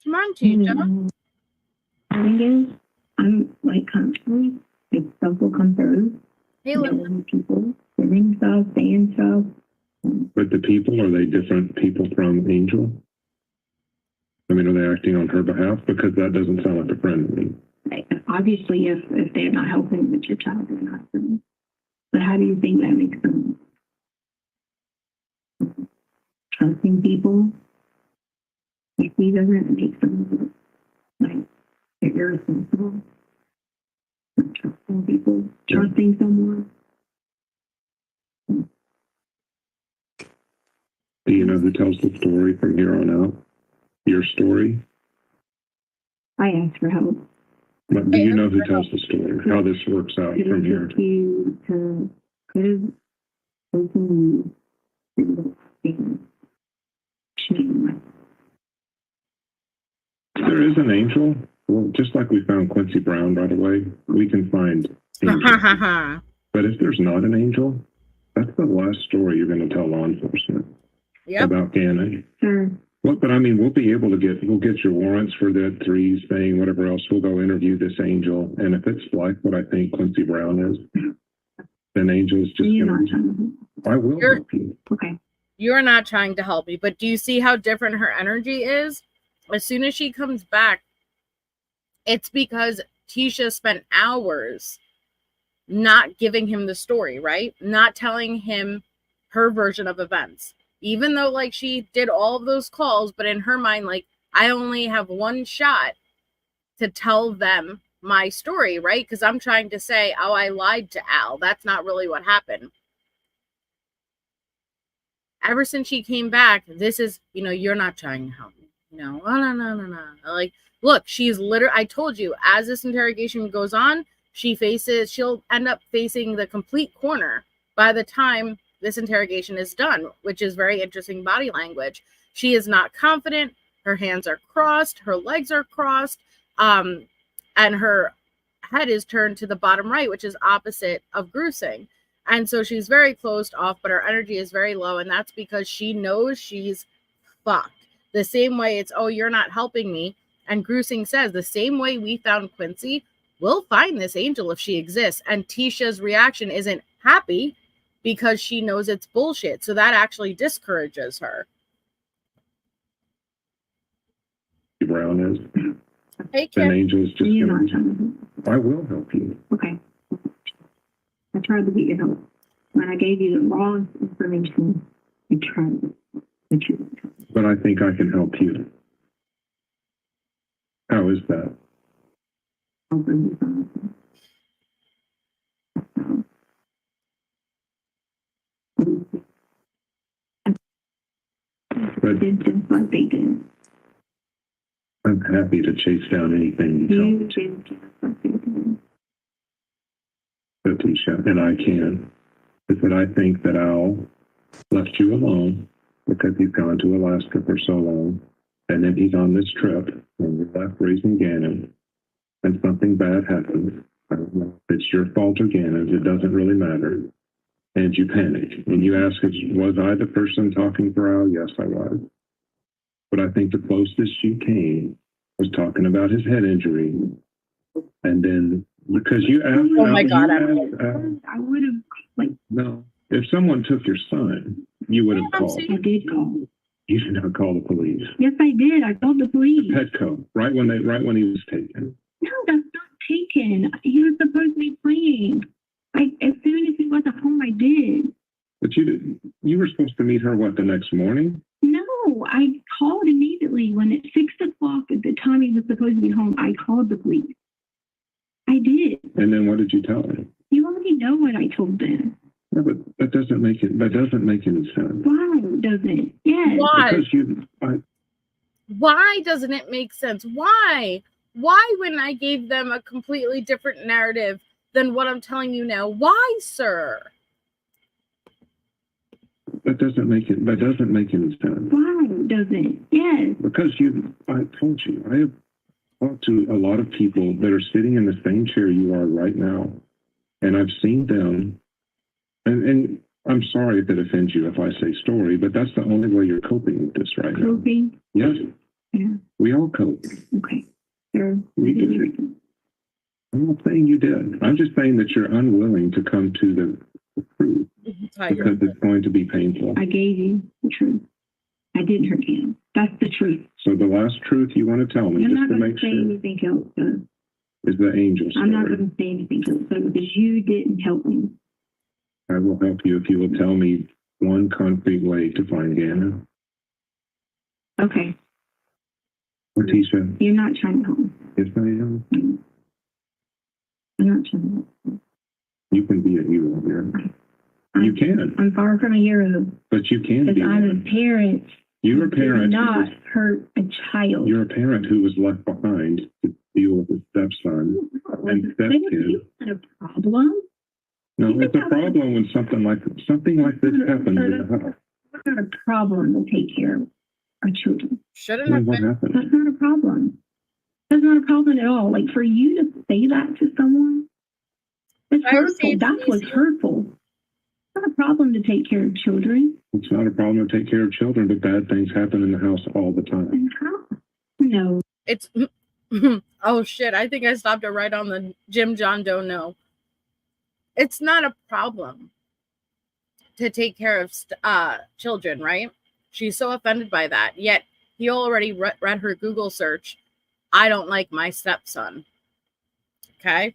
Come on, Tisha. The thing is, I'm like constantly, like stuff will come through. Hey, Lynn. People sending stuff, saying stuff. But the people, are they different people from Angel? I mean, are they acting on her behalf? Because that doesn't sound like a friend to me. Like, obviously, if they're not helping with your child, they're not friends. But how do you think that makes them trusting people? If he doesn't make them like they're irresponsible, not trusting people, trusting someone. Do you know who tells the story from here on out? Your story? I asked for help. But do you know who tells the story? How this works out from here? There is an angel. Well, just like we found Quincy Brown right away, we can find angels. But if there's not an angel, that's the last story you're going to tell law enforcement about Ganon. Sure. Well, but I mean, we'll be able to we'll get your warrants for the threes thing, whatever else. We'll go interview this angel. And if it's like what I think Quincy Brown is, then Angel's just going to. I will help you. Okay. You're not trying to help me, but do you see how different her energy is? As soon as she comes back, it's because Tisha spent hours not giving him the story, right? Not telling him her version of events. Even though, like, she did all of those calls, but in her mind, like, I only have one shot to tell them my story, right? Because I'm trying to say, oh, I lied to Al. That's not really what happened. Ever since she came back, this is, you're not trying to help me. No. Like, look, she's literally, I told you, as this interrogation goes on, she'll end up facing the complete corner by the time this interrogation is done, which is very interesting body language. She is not confident. Her hands are crossed. Her legs are crossed. And her head is turned to the bottom right, which is opposite of Grusing. And so she's very closed off, but her energy is very low. And that's because she knows she's fucked. The same way it's, oh, you're not helping me. And Grusing says, the same way we found Quincy, we'll find this angel if she exists. And Tisha's reaction isn't happy because she knows it's bullshit. So that actually discourages her. Brown is. Hey, An Kim. angel is just You're gonna not trying to I will help you. Okay. I tried to get your help. When I gave you the wrong information, I tried the truth. But I think I can help you. How is that? But Just like they did. I'm happy to chase down anything you You did just like they did. Letecia, and I can. Is that I think that Al left you alone because he's gone to Alaska for so long, and then he's on this trip, and you're left raising Ganon, and something bad happens. I don't know if it's your fault or Ganon's, it doesn't really matter. And you panic, and you ask, was I the person talking for Al? Yes, I was. But I think the closest you came was talking about his head injury. And then, because you asked... Oh my God, I would have, like... No. If someone took your son, you would have called. I did call. You did not call the police. Yes, I did. I called the police. Petco, right when he was taken. No, that's not taken. He was supposed to be playing. As soon as he was at home, I did. But you were supposed to meet her, what, the next morning? No, I called immediately when at 6 o'clock at the time he was supposed to be home. I called the police. I did. And then what did you tell her? You already know what I told them. No, but that doesn't make any sense. Why doesn't it? Yes. Why? Because Why doesn't it make sense? Why? Why when I gave them a completely different narrative than what I'm telling you now? Why, sir? that doesn't make any sense. Why doesn't it? Yes. Because I told you, I have talked to a lot of people that are sitting in the same chair you are right now, and I've seen them, and I'm sorry if it offends you if I say story, but that's the only way you're coping with this right now. Coping? Yes. Yeah. We all cope. Okay. Sure. We do. I'm not saying you did. I'm just saying that you're unwilling to come to the truth because it's going to be painful. I gave you the truth. I didn't hurt him. That's the truth. So the last truth you want to tell me, You're just not to going make to say sure, anything else, though. is the angel story. I'm not going to say anything else, though, because you didn't help me. I will help you if you will tell me one concrete way to find Ganon. Okay. Letecia. You're not trying to help me. Yes, I am. I'm not trying to help me. You can be a hero here. You can. I'm far from a hero. But you can Because be. I'm a parent. You're a parent. Did not hurt a child. You're a parent who was left behind to deal with his stepson and stepkid. Not a problem. No, it's a problem when something like this happens in the house. It's not a problem to take care of our children. Shouldn't Well, have what been. happened? That's not a problem. That's not a problem at all. Like, for you to say that to someone, it's hurtful. That's what's hurtful. It's not a problem to take care of children. It's not a problem to take care of children, but bad things happen in the house all the time. And how? No. It's oh shit, I think I stopped it right on the Jim John Doe no. It's not a problem to take care of children, right? She's so offended by that. Yet he already read her Google search. I don't like my stepson. Okay?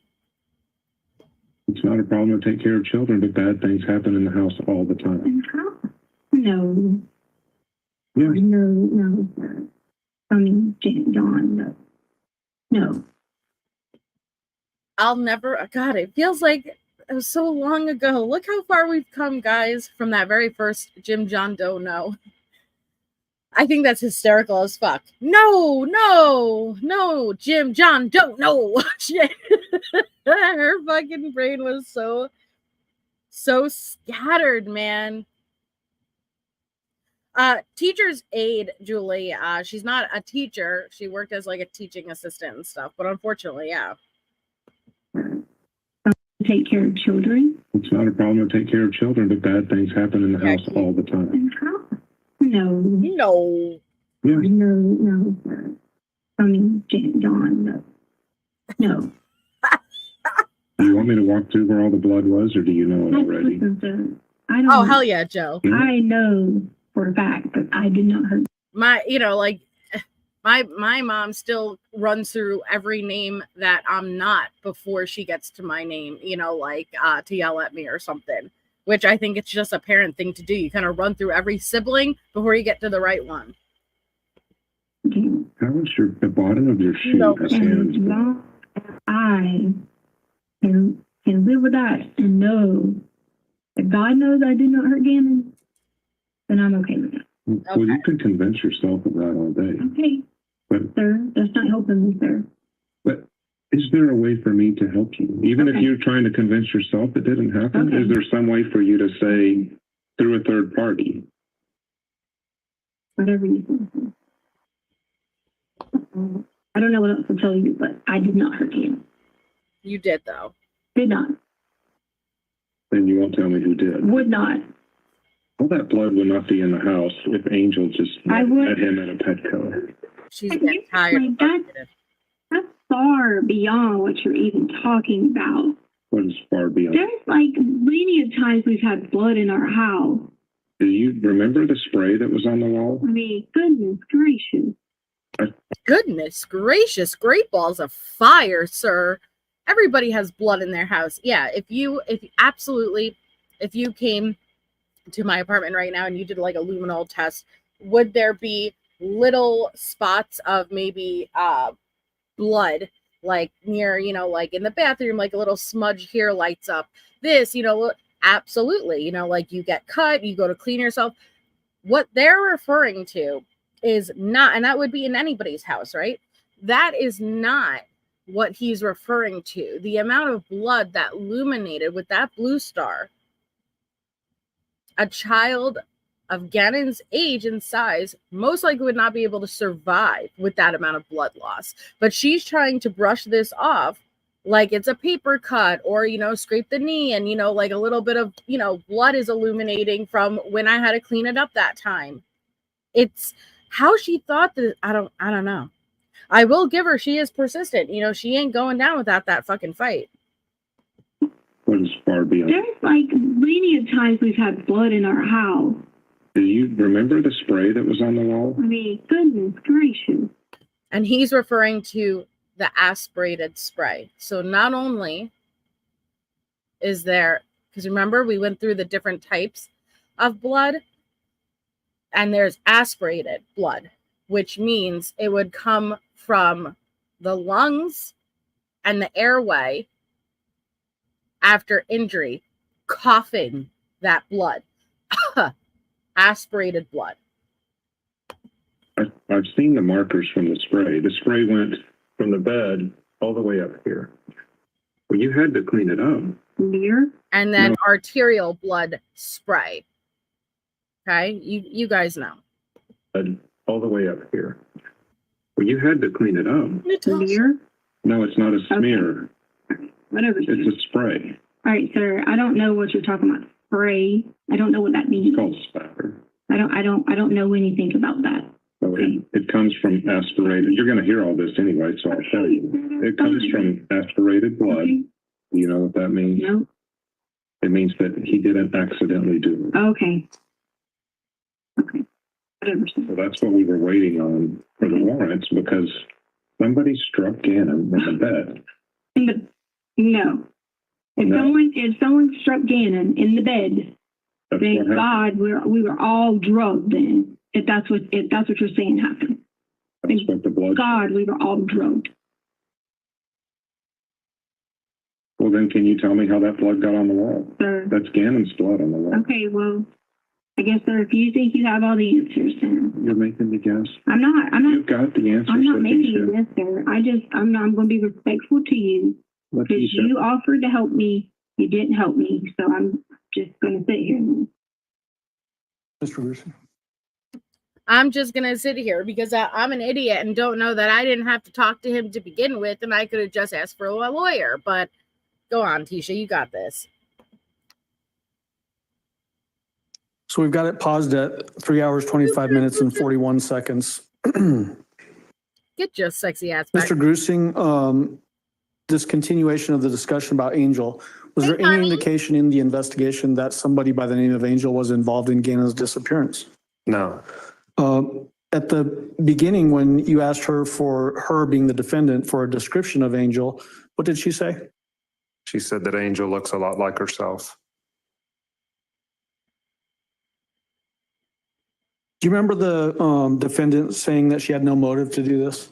It's not a problem to take care of children, but bad things happen in the house all the time. And how? No. Yeah. No. I mean, John, no. No. I'll never, God, it feels like it was so long ago. Look how far we've come, guys, from that very first Jim John Doe no. I think that's hysterical as fuck. No, Jim, John, don't know. Shit. Her fucking brain was so scattered, man. Teacher's aide, Julie. She's not a teacher. She worked as like a teaching assistant and stuff, but unfortunately, yeah. Take care of children. It's not a problem to take care of children, but bad things happen in the house all the time. No. Yeah. No, sir. I mean, John, no. No. Do you want me to walk through where all the blood was, or do you know it already? Listen, I don't. Oh, hell yeah, Joe. I know for a fact that I did not hurt. My mom still runs through every name that I'm not before she gets to my name, to yell at me or something, which I think it's just a parent thing to do. You kind of run through every sibling before you get to the right one. How was the bottom of your shoe? No. As long as I can live with that and know that God knows I did not hurt Ganon, then I'm okay with that. Well, you can convince yourself of that all day. Okay. But, sir, that's not helping me, sir. But is there a way for me to help you? Even if you're trying to convince yourself it didn't happen, is there some way for you to say through a third party? Whatever you think. I don't know what else to tell you, but I did not hurt him. You did, though. Did not. Then you won't tell me who did. Would not. All that blood would not be in the house if Angel just met him at a Petco. She's getting tired. That's far beyond what you're even talking about. What is far beyond? There's like plenty of times we've had blood in our house. Do you remember the spray that was on the wall? I mean, goodness gracious. Goodness gracious, great balls of fire, sir. Everybody has blood in their house. Yeah, if you came to my apartment right now and you did like a luminol test, would there be little spots of maybe blood like near, like in the bathroom, like a little smudge here lights up this, absolutely, like you get cut, you go to clean yourself. What they're referring to is not, and that would be in anybody's house, right? That is not what he's referring to. The amount of blood that illuminated with that blue star, a child of Ganon's age and size most likely would not be able to survive with that amount of blood loss. But she's trying to brush this off like it's a paper cut or, scrape the knee and, like a little bit of, blood is illuminating from when I had to clean it up that time. It's how she thought that. I don't know. I will give her, she is persistent. She ain't going down without that fucking fight. What is far beyond? There's like plenty of times we've had blood in our house. Do you remember the spray that was on the wall? I mean, goodness gracious. And he's referring to the aspirated spray. So not only is there, because remember we went through the different types of blood, and there's aspirated blood, which means it would come from the lungs and the airway after injury, coughing that blood. Aspirated blood. I've seen the markers from the spray. The spray went from the bed all the way up here. Well, you had to clean it up. Here? And then arterial blood spray. Okay? You guys know. All the way up here. Well, you had to clean it up. Smear? No, it's not a smear. Okay. Whatever. It's a spray. All right, sir. I don't know what you're talking about. Spray. I don't know what that means. It's called spatter. I don't know anything about that. So it comes from aspirated. You're going to hear all this anyway, so I'll tell you. It comes from aspirated blood. Okay. You know what that means? No. It means that he didn't accidentally do it. Okay. Whatever. So that's what we were waiting on for the warrants, because somebody struck Ganon in the bed. No. If someone struck Ganon in the bed, thank God we were all drugged then. If that's what you're saying happened. That's what the blood. God, we were all drugged. Well, then can you tell me how that blood got on the wall? Sir. That's Ganon's blood on the wall. Okay, well, I guess, sir, if you think you have all the answers, then You're making me guess. I'm not. You've got the answers. I'm not making Letecia. you guess, sir. I'm going to be respectful to you because Letecia. you offered to help me. You didn't help me, so I'm just going to sit here. Mr. Grusing. I'm just going to sit here because I'm an idiot and don't know that I didn't have to talk to him to begin with, and I could have just asked for a lawyer. But go on, Tisha, you got this. So we've got it paused at 3 hours, 25 minutes and 41 seconds. Get your sexy ass back. Mr. Grusing, this continuation of the discussion about Angel, was there any indication in the investigation that somebody by the name of Angel was involved in Ganon's disappearance? No. At the beginning, when you asked her for her being the defendant for a description of Angel, what did she say? She said that Angel looks a lot like herself. Do you remember the defendant saying that she had no motive to do this?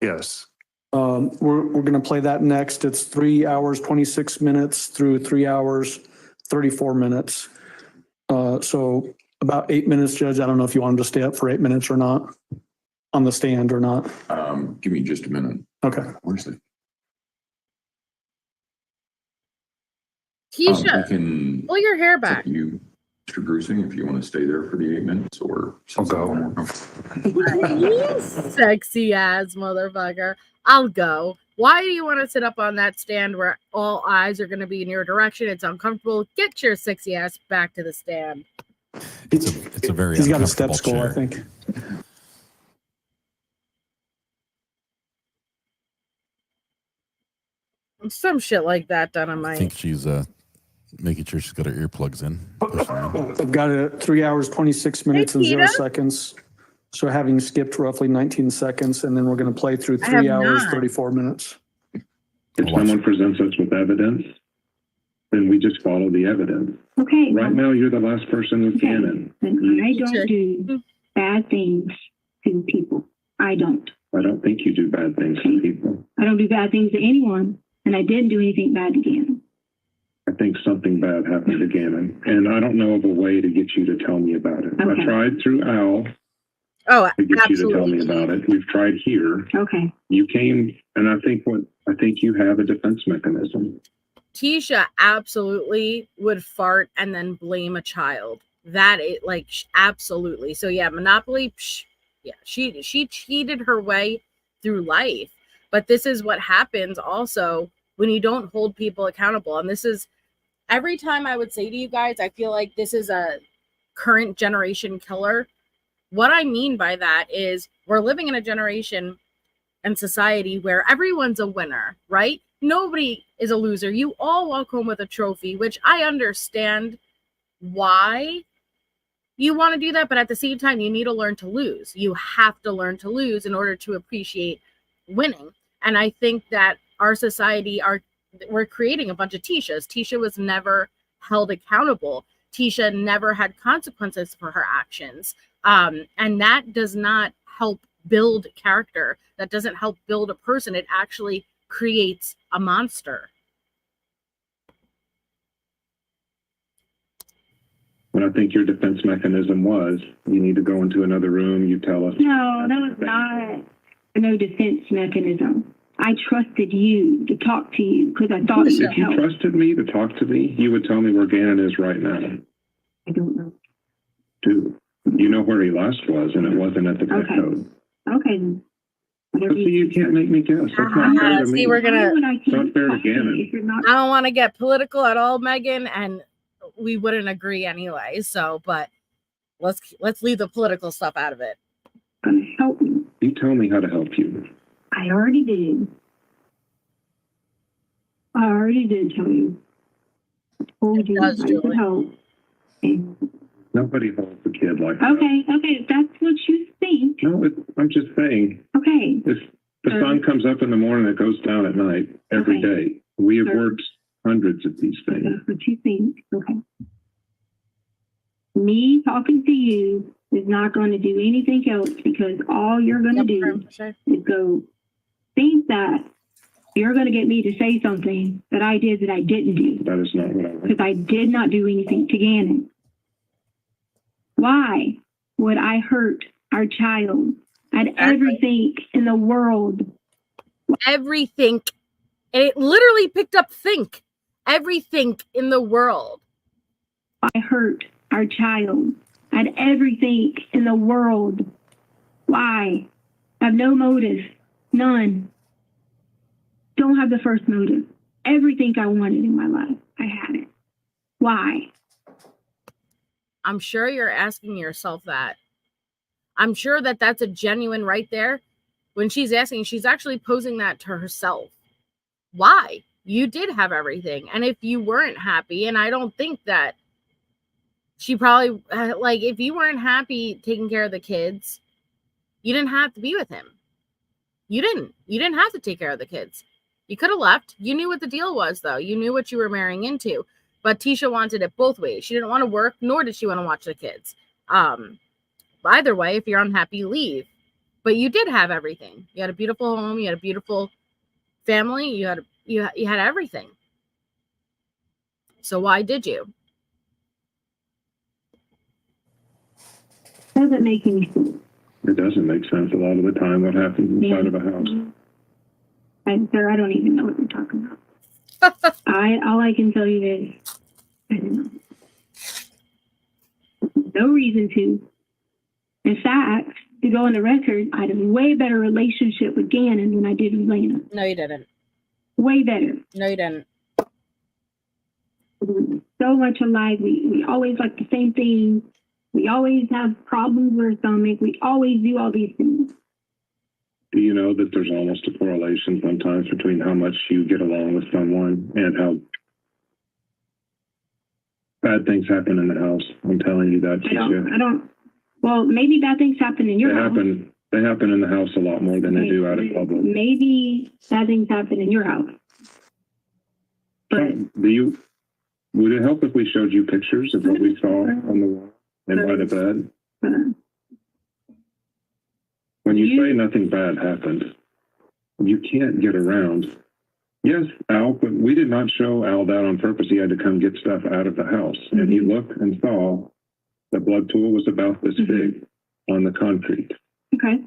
Yes. We're going to play that next. It's 3 hours, 26 minutes through 3 hours, 34 minutes. So about 8 minutes, Judge. I don't know if you want him to stay up for 8 minutes or not, on the stand or not. Give me just a minute. Okay. Where's the? Tisha, I can pull your hair back. you, Mr. Grusing, if you want to stay there for the 8 minutes, or I'll go. You sexy ass motherfucker. I'll go. Why do you want to sit up on that stand where all eyes are going to be in your direction? It's uncomfortable. Get your sexy ass back to the stand. It's a very He's got a step uncomfortable stool, I chair. think. Some shit like that done on my. I think she's making sure she's got her earplugs in. I've got it at 3 hours, 26 minutes and 0 Tita? seconds. So having skipped roughly 19 seconds, and then we're going to play through I 3 have hours, not. 34 minutes. If someone presents us with evidence, then we just follow the evidence. Okay. Right now, you're the last person with Ganon. Then I don't do bad things to people. I don't. I don't think you do bad things to people. I don't do bad things to anyone, and I didn't do anything bad to Ganon. I think something bad happened to Ganon, and I don't know of a way to get you to tell me about it. Okay. I tried through Al Oh, to get you to tell absolutely. me about it. We've tried here. Okay. You came, and I think you have a defense mechanism. Tisha absolutely would fart and then blame a child. That is like absolutely. So yeah, Monopoly. Yeah, she cheated her way through life. But this is what happens also when you don't hold people accountable. And this is every time I would say to you guys, I feel like this is a current generation killer. What I mean by that is we're living in a generation and society where everyone's a winner, right? Nobody is a loser. You all walk home with a trophy, which I understand why you want to do that. But at the same time, you need to learn to lose. You have to learn to lose in order to appreciate winning. And I think that our society, we're creating a bunch of Tishas. Tisha was never held accountable. Tisha never had consequences for her actions. And that does not help build character. That doesn't help build a person. It actually creates a monster. What I think your defense mechanism was, you need to go into another room, you tell us. No, that was not no defense mechanism. I trusted you to talk to you because I thought you If could you help. trusted me to talk to me, you would tell me where Ganon is right now. I don't know. Dude, you know where he last was, and it wasn't at the pet Okay. code. Okay. then. But Whatever see, you can't make me guess. That's not fair to See, me. we're gonna. Why would I It's not fair to trust you Ganon. if you're not I don't want to get political at all, Megan, and we wouldn't agree anyway. So, but let's leave the political stuff out of it. going to help me? You tell me how to help you. I already did. I already did tell you. I told you does, I could Julie. help. And, Nobody holds a kid like that. okay, if that's what you think. No, I'm just saying, Okay. if the sun comes up in the morning, it goes down at night every day. We have Sure. worked hundreds of these things. That's what you think. Okay. Me talking to you is not going to do anything else because all you're going to do is go think that you're going to get me to say something that I did that I didn't do That is not what I want. because I did not do anything to Ganon. Why would I hurt our child? I had everything in the world. Everything. And it literally picked up think. Everything in the world. I hurt our child. I had everything in the world. Why? I have no motive. None. Don't have the first motive. Everything I wanted in my life, I had it. Why? I'm sure you're asking yourself that. I'm sure that that's a genuine right there. When she's asking, she's actually posing that to herself. Why? You did have everything. And if you weren't happy, and I don't think that she probably, like, if you weren't happy taking care of the kids, you didn't have to be with him. You didn't have to take care of the kids. You could have left. You knew what the deal was, though. You knew what you were marrying into. But Tisha wanted it both ways. She didn't want to work, nor did she want to watch the kids. Either way, if you're unhappy, leave. But you did have everything. You had a beautiful home. You had a beautiful family. You had everything. So why did you? Doesn't make any sense. It doesn't make sense a lot of the time what happens inside of a house. And sir, I don't even know what you're talking about. All I can tell you is I didn't know. No reason to. In fact, to go on the record, I had a way better relationship with Ganon than I did with Lena. No, you didn't. Way better. No, you didn't. So much alike. We always like the same thing. We always have problems with our stomach. We always do all these things. Do you know that there's almost a correlation sometimes between how much you get along with someone and how bad things happen in the house? I'm telling you that. I don't. Well, maybe bad things happen in your house. They happen in the house a lot more than they do out in public. Maybe bad things happen in your house. But would it help if we showed you pictures of what we saw on the wall and by the bed? When you say nothing bad happened, you can't get around. Yes, Al, but we did not show Al that on purpose. He had to come get stuff out of the house. And he looked and saw the blood pool was about this big on the concrete. Okay.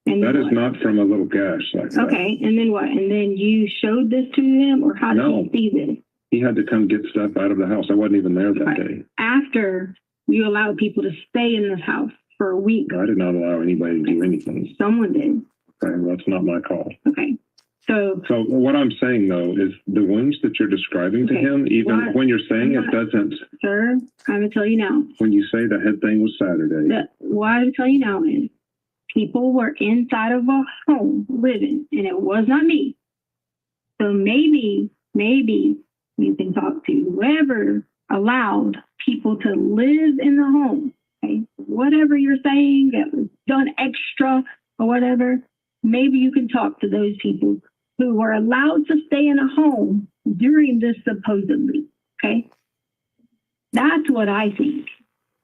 And that is not from a little gash like that. Okay, and then what? And then you showed this to him, or how did he see this? He had to come get stuff out of the house. I wasn't even there that day. After you allowed people to stay in this house for a week. I did not allow anybody to do anything. Someone did. Okay, well, that's not my call. Okay. So what I'm saying, though, is the wounds that you're describing to him, even when you're saying it doesn't. Sir, I'm going to tell you now. When you say the head thing was Saturday. What I'm going to tell you now is people were inside of a home living, and it was not me. So maybe you can talk to whoever allowed people to live in the home. Okay? Whatever you're saying that was done extra or whatever, maybe you can talk to those people who were allowed to stay in a home during this supposedly. Okay? That's what I think.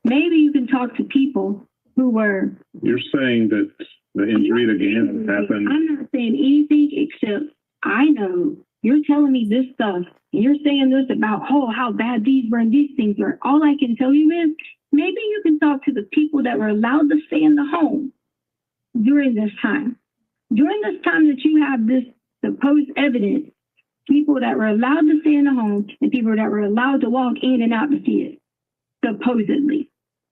Maybe you can talk to people who were... You're saying that the injury to Ganon happened... I'm not saying anything except I know you're telling me this stuff and you're saying this about, how bad these were and these things were. All I can tell you is maybe you can talk to the people that were allowed to stay in the home during this time. During this time that you have this supposed evidence, people that were allowed to stay in the home and people that were allowed to walk in and out to see it, supposedly.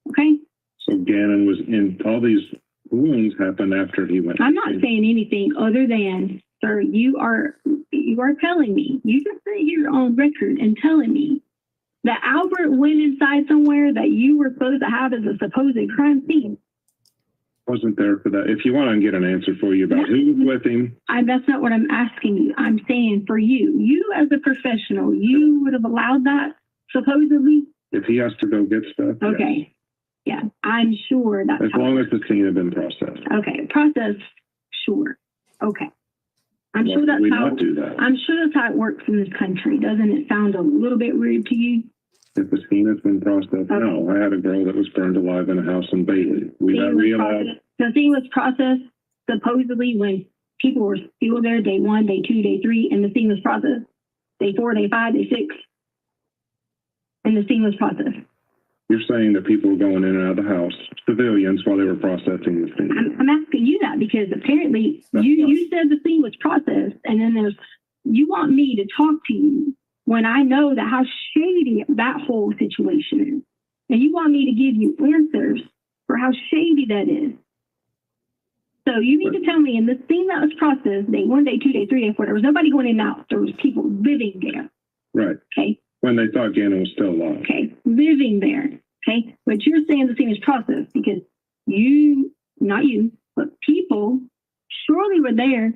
Okay? So Ganon was in, all these wounds happened after he went. I'm not saying anything other than, sir, you are telling me, you just sit here on record and telling me that Albert went inside somewhere that you were supposed to have as a supposed crime scene. Wasn't there for that. If you want to get an answer for you about who was with him. That's not what I'm asking you. I'm saying for you as a professional, you would have allowed that, supposedly? If he has to go get stuff. Okay. Yeah, I'm sure that's as long as the scene had been processed. Okay, processed, sure. Okay. I'm sure that's how it works in this country. Doesn't it sound a little bit weird to you? If the scene has been processed, no. I had a girl that was burned alive in a house in Bailey. We got realized. The thing was processed supposedly when people were still there day 1, day 2, day 3, and the scene was processed. Day 4, day 5, day 6, and the scene was processed. You're saying that people were going in and out of the house, civilians, while they were processing the scene. I'm asking you that because apparently you said the scene was processed, and then you want me to talk to you when I know that how shady that whole situation is. And you want me to give you answers for how shady that is. So you need to tell me in the scene that was processed, day 1, day 2, day 3, day 4, there was nobody going in and out. There was people living there. Right. Okay. When they thought Ganon was still alive. Okay. Living there. Okay. But you're saying the scene is processed because you, not you, but people surely were there.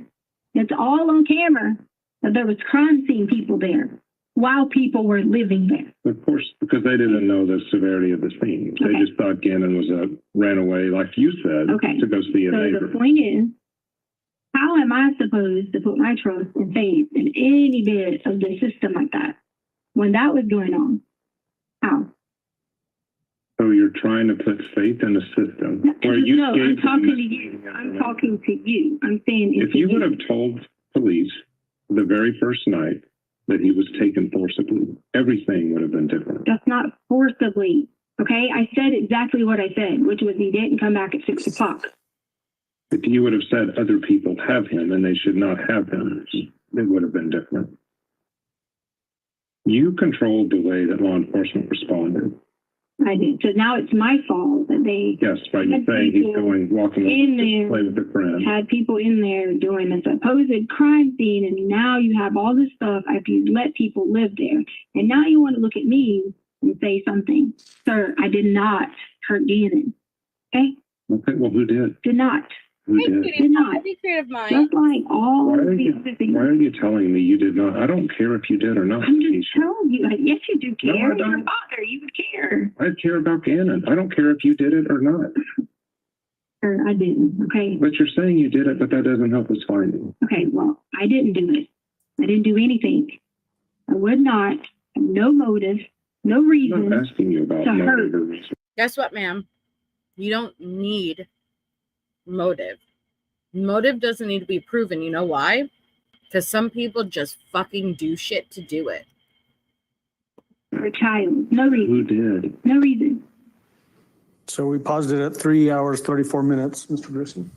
It's all on camera that there was crime scene people there while people were living there. Of course, because they didn't know the severity of the scene. They just thought Ganon was ran away, like you said, to go see a neighbor. The point is, how am I supposed to put my trust and faith in any bit of the system like that when that was going on? How? So you're trying to put faith in the system. No, I'm talking to you. I'm talking to you. I'm saying if you would have told police the very first night that he was taken forcibly, everything would have been different. That's not forcibly. Okay, I said exactly what I said, which was he didn't come back at 6 o'clock. If you would have said other people have him and they should not have him, it would have been different. You controlled the way that law enforcement responded. I did. So now it's my fault that they by you saying he's walking in there, to play with a friend. Had people in there doing a supposed crime scene, and now you have all this stuff after you let people live there, and now you want to look at me and say something. Sir, I did not hurt Ganon. Okay? Okay, well, who did? Did not. Who did? Did not. Be creative mind. Just like all of these other things. Why are you telling me you did not? I don't care if you did or not. I'm just telling you. Yes, you do care. No, I don't. You're a father. You would care. I care about Ganon. I don't care if you did it or not. Sir, I didn't. Okay. But you're saying you did it, but that doesn't help us find you. Okay, well, I didn't do it. I didn't do anything. I would not have no motive, no reason. I'm not asking you about to motive hurt. or reason. Guess what, ma'am? You don't need motive. Motive doesn't need to be proven. You know why? Because some people just fucking do shit to do it. For a child. No reason. Who did? No reason. So we paused it at 3 hours, 34 minutes, Mr. Grusing.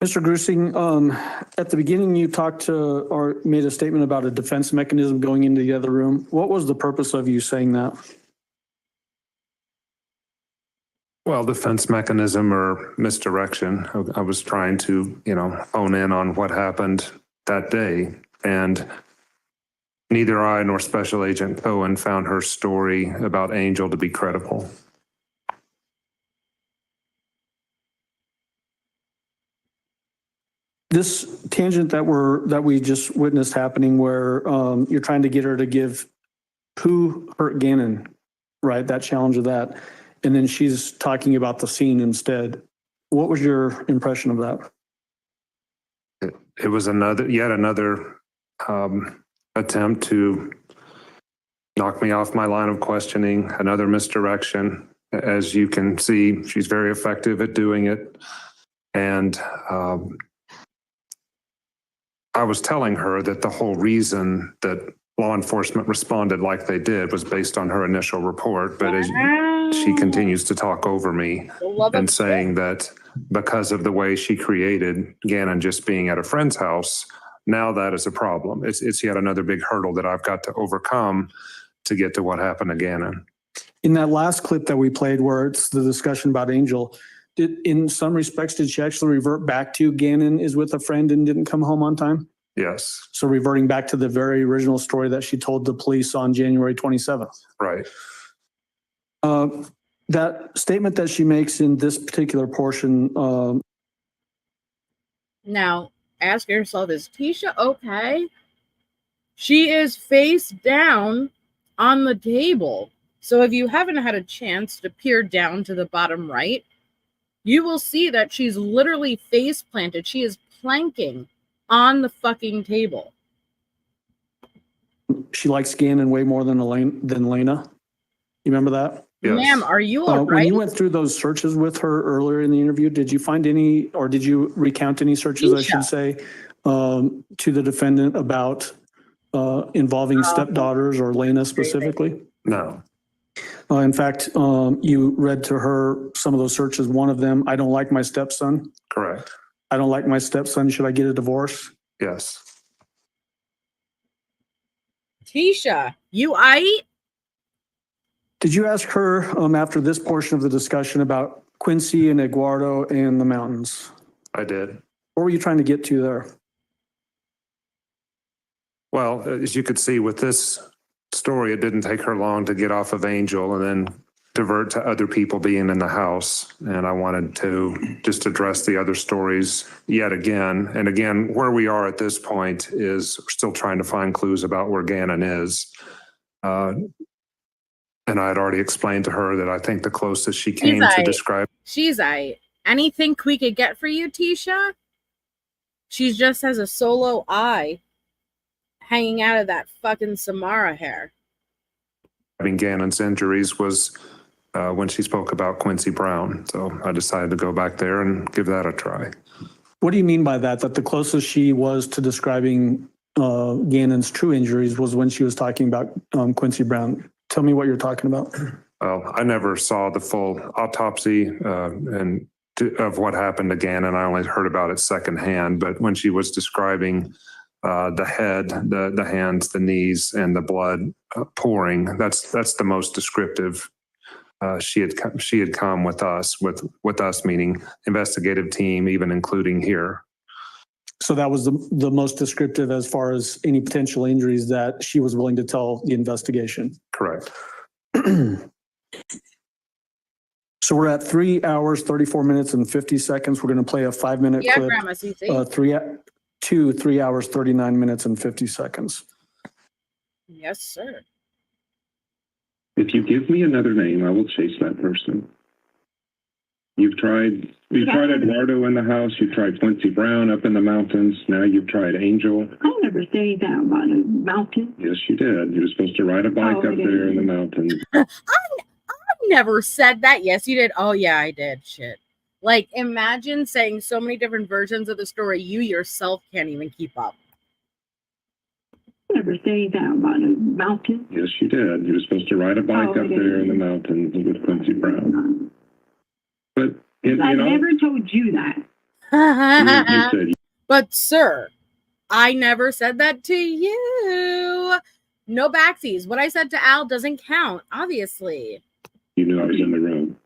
Mr. Grusing, at the beginning you talked to or made a statement about a defense mechanism going into the other room. What was the purpose of you saying that? Well, defense mechanism or misdirection. I was trying to, hone in on what happened that day. And neither I nor Special Agent Cohen found her story about Angel to be credible. This tangent that we just witnessed happening where you're trying to get her to give who hurt Ganon, right? That challenge of that. And then she's talking about the scene instead. What was your impression of that? It was yet another attempt to knock me off my line of questioning, another misdirection. As you can see, she's very effective at doing it. And I was telling her that the whole reason that law enforcement responded like they did was based on her initial report. But as she continues to talk over me and saying that because of the way she created Ganon just being at a friend's house, now that is a problem. It's yet another big hurdle that I've got to overcome to get to what happened to Ganon. In that last clip that we played where it's the discussion about Angel, in some respects, did she actually revert back to Ganon is with a friend and didn't come home on time? Yes. So reverting back to the very original story that she told the police on January 27th. Right. That statement that she makes in this particular portion. Now, ask yourself, is Tisha okay? She is face down on the table. So if you haven't had a chance to peer down to the bottom right, you will see that she's literally face planted. She is planking on the fucking table. She likes Ganon way more than Lena. You remember that? Yes. Ma'am, are you all When right? you went through those searches with her earlier in the interview, did you find any, or did you recount any searches, I should say, to the defendant about involving stepdaughters or Lena specifically? No. In fact, you read to her some of those searches. One of them, I don't like my stepson. Correct. I don't like my stepson. Should I get a divorce? Yes. Tisha, you aight? Did you ask her after this portion of the discussion about Quincy and Eduardo and the mountains? I did. What were you trying to get to there? Well, as you could see with this story, it didn't take her long to get off of Angel and then divert to other people being in the house. And I wanted to just address the other stories yet again. And again, where we are at this point is we're still trying to find clues about where Ganon is. And I had already explained to her that I think the closest she came to describe. She's aight. Anything we could get for you, Tisha? She just has a solo eye hanging out of that fucking Samara hair. Having Ganon's injuries was when she spoke about Quincy Brown. So I decided to go back there and give that a try. What do you mean by that? That the closest she was to describing Ganon's true injuries was when she was talking about Quincy Brown. Tell me what you're talking about. Well, I never saw the full autopsy of what happened to Ganon. I only heard about it secondhand. But when she was describing the head, the hands, the knees, and the blood pouring, that's the most descriptive. She had come with us meaning investigative team, even including here. So that was the most descriptive as far as any potential injuries that she was willing to tell the investigation. Correct. So we're at 3 hours, 34 minutes and 50 seconds. We're going to play a 5-minute Yeah, clip. Grandma CC. 3 hours, 39 minutes and 50 seconds. Yes, sir. If you give me another name, I will chase that person. You've tried Eduardo in the house. You've tried Quincy Brown up in the mountains. Now you've tried Angel. I never said anything about a mountain. Yes, you did. You were supposed to ride a bike up there in the mountains. I never said that. Yes, you did. Oh, yeah, I did. Shit. Like, imagine saying so many different versions of the story you yourself can't even keep up. I never said anything about a mountain. Yes, you did. You were supposed to ride a bike up there in the mountains with Quincy Brown. But I never told you that. you said. But, sir, I never said that to you. No backsies. What I said to Al doesn't count, obviously. You knew I was in the room.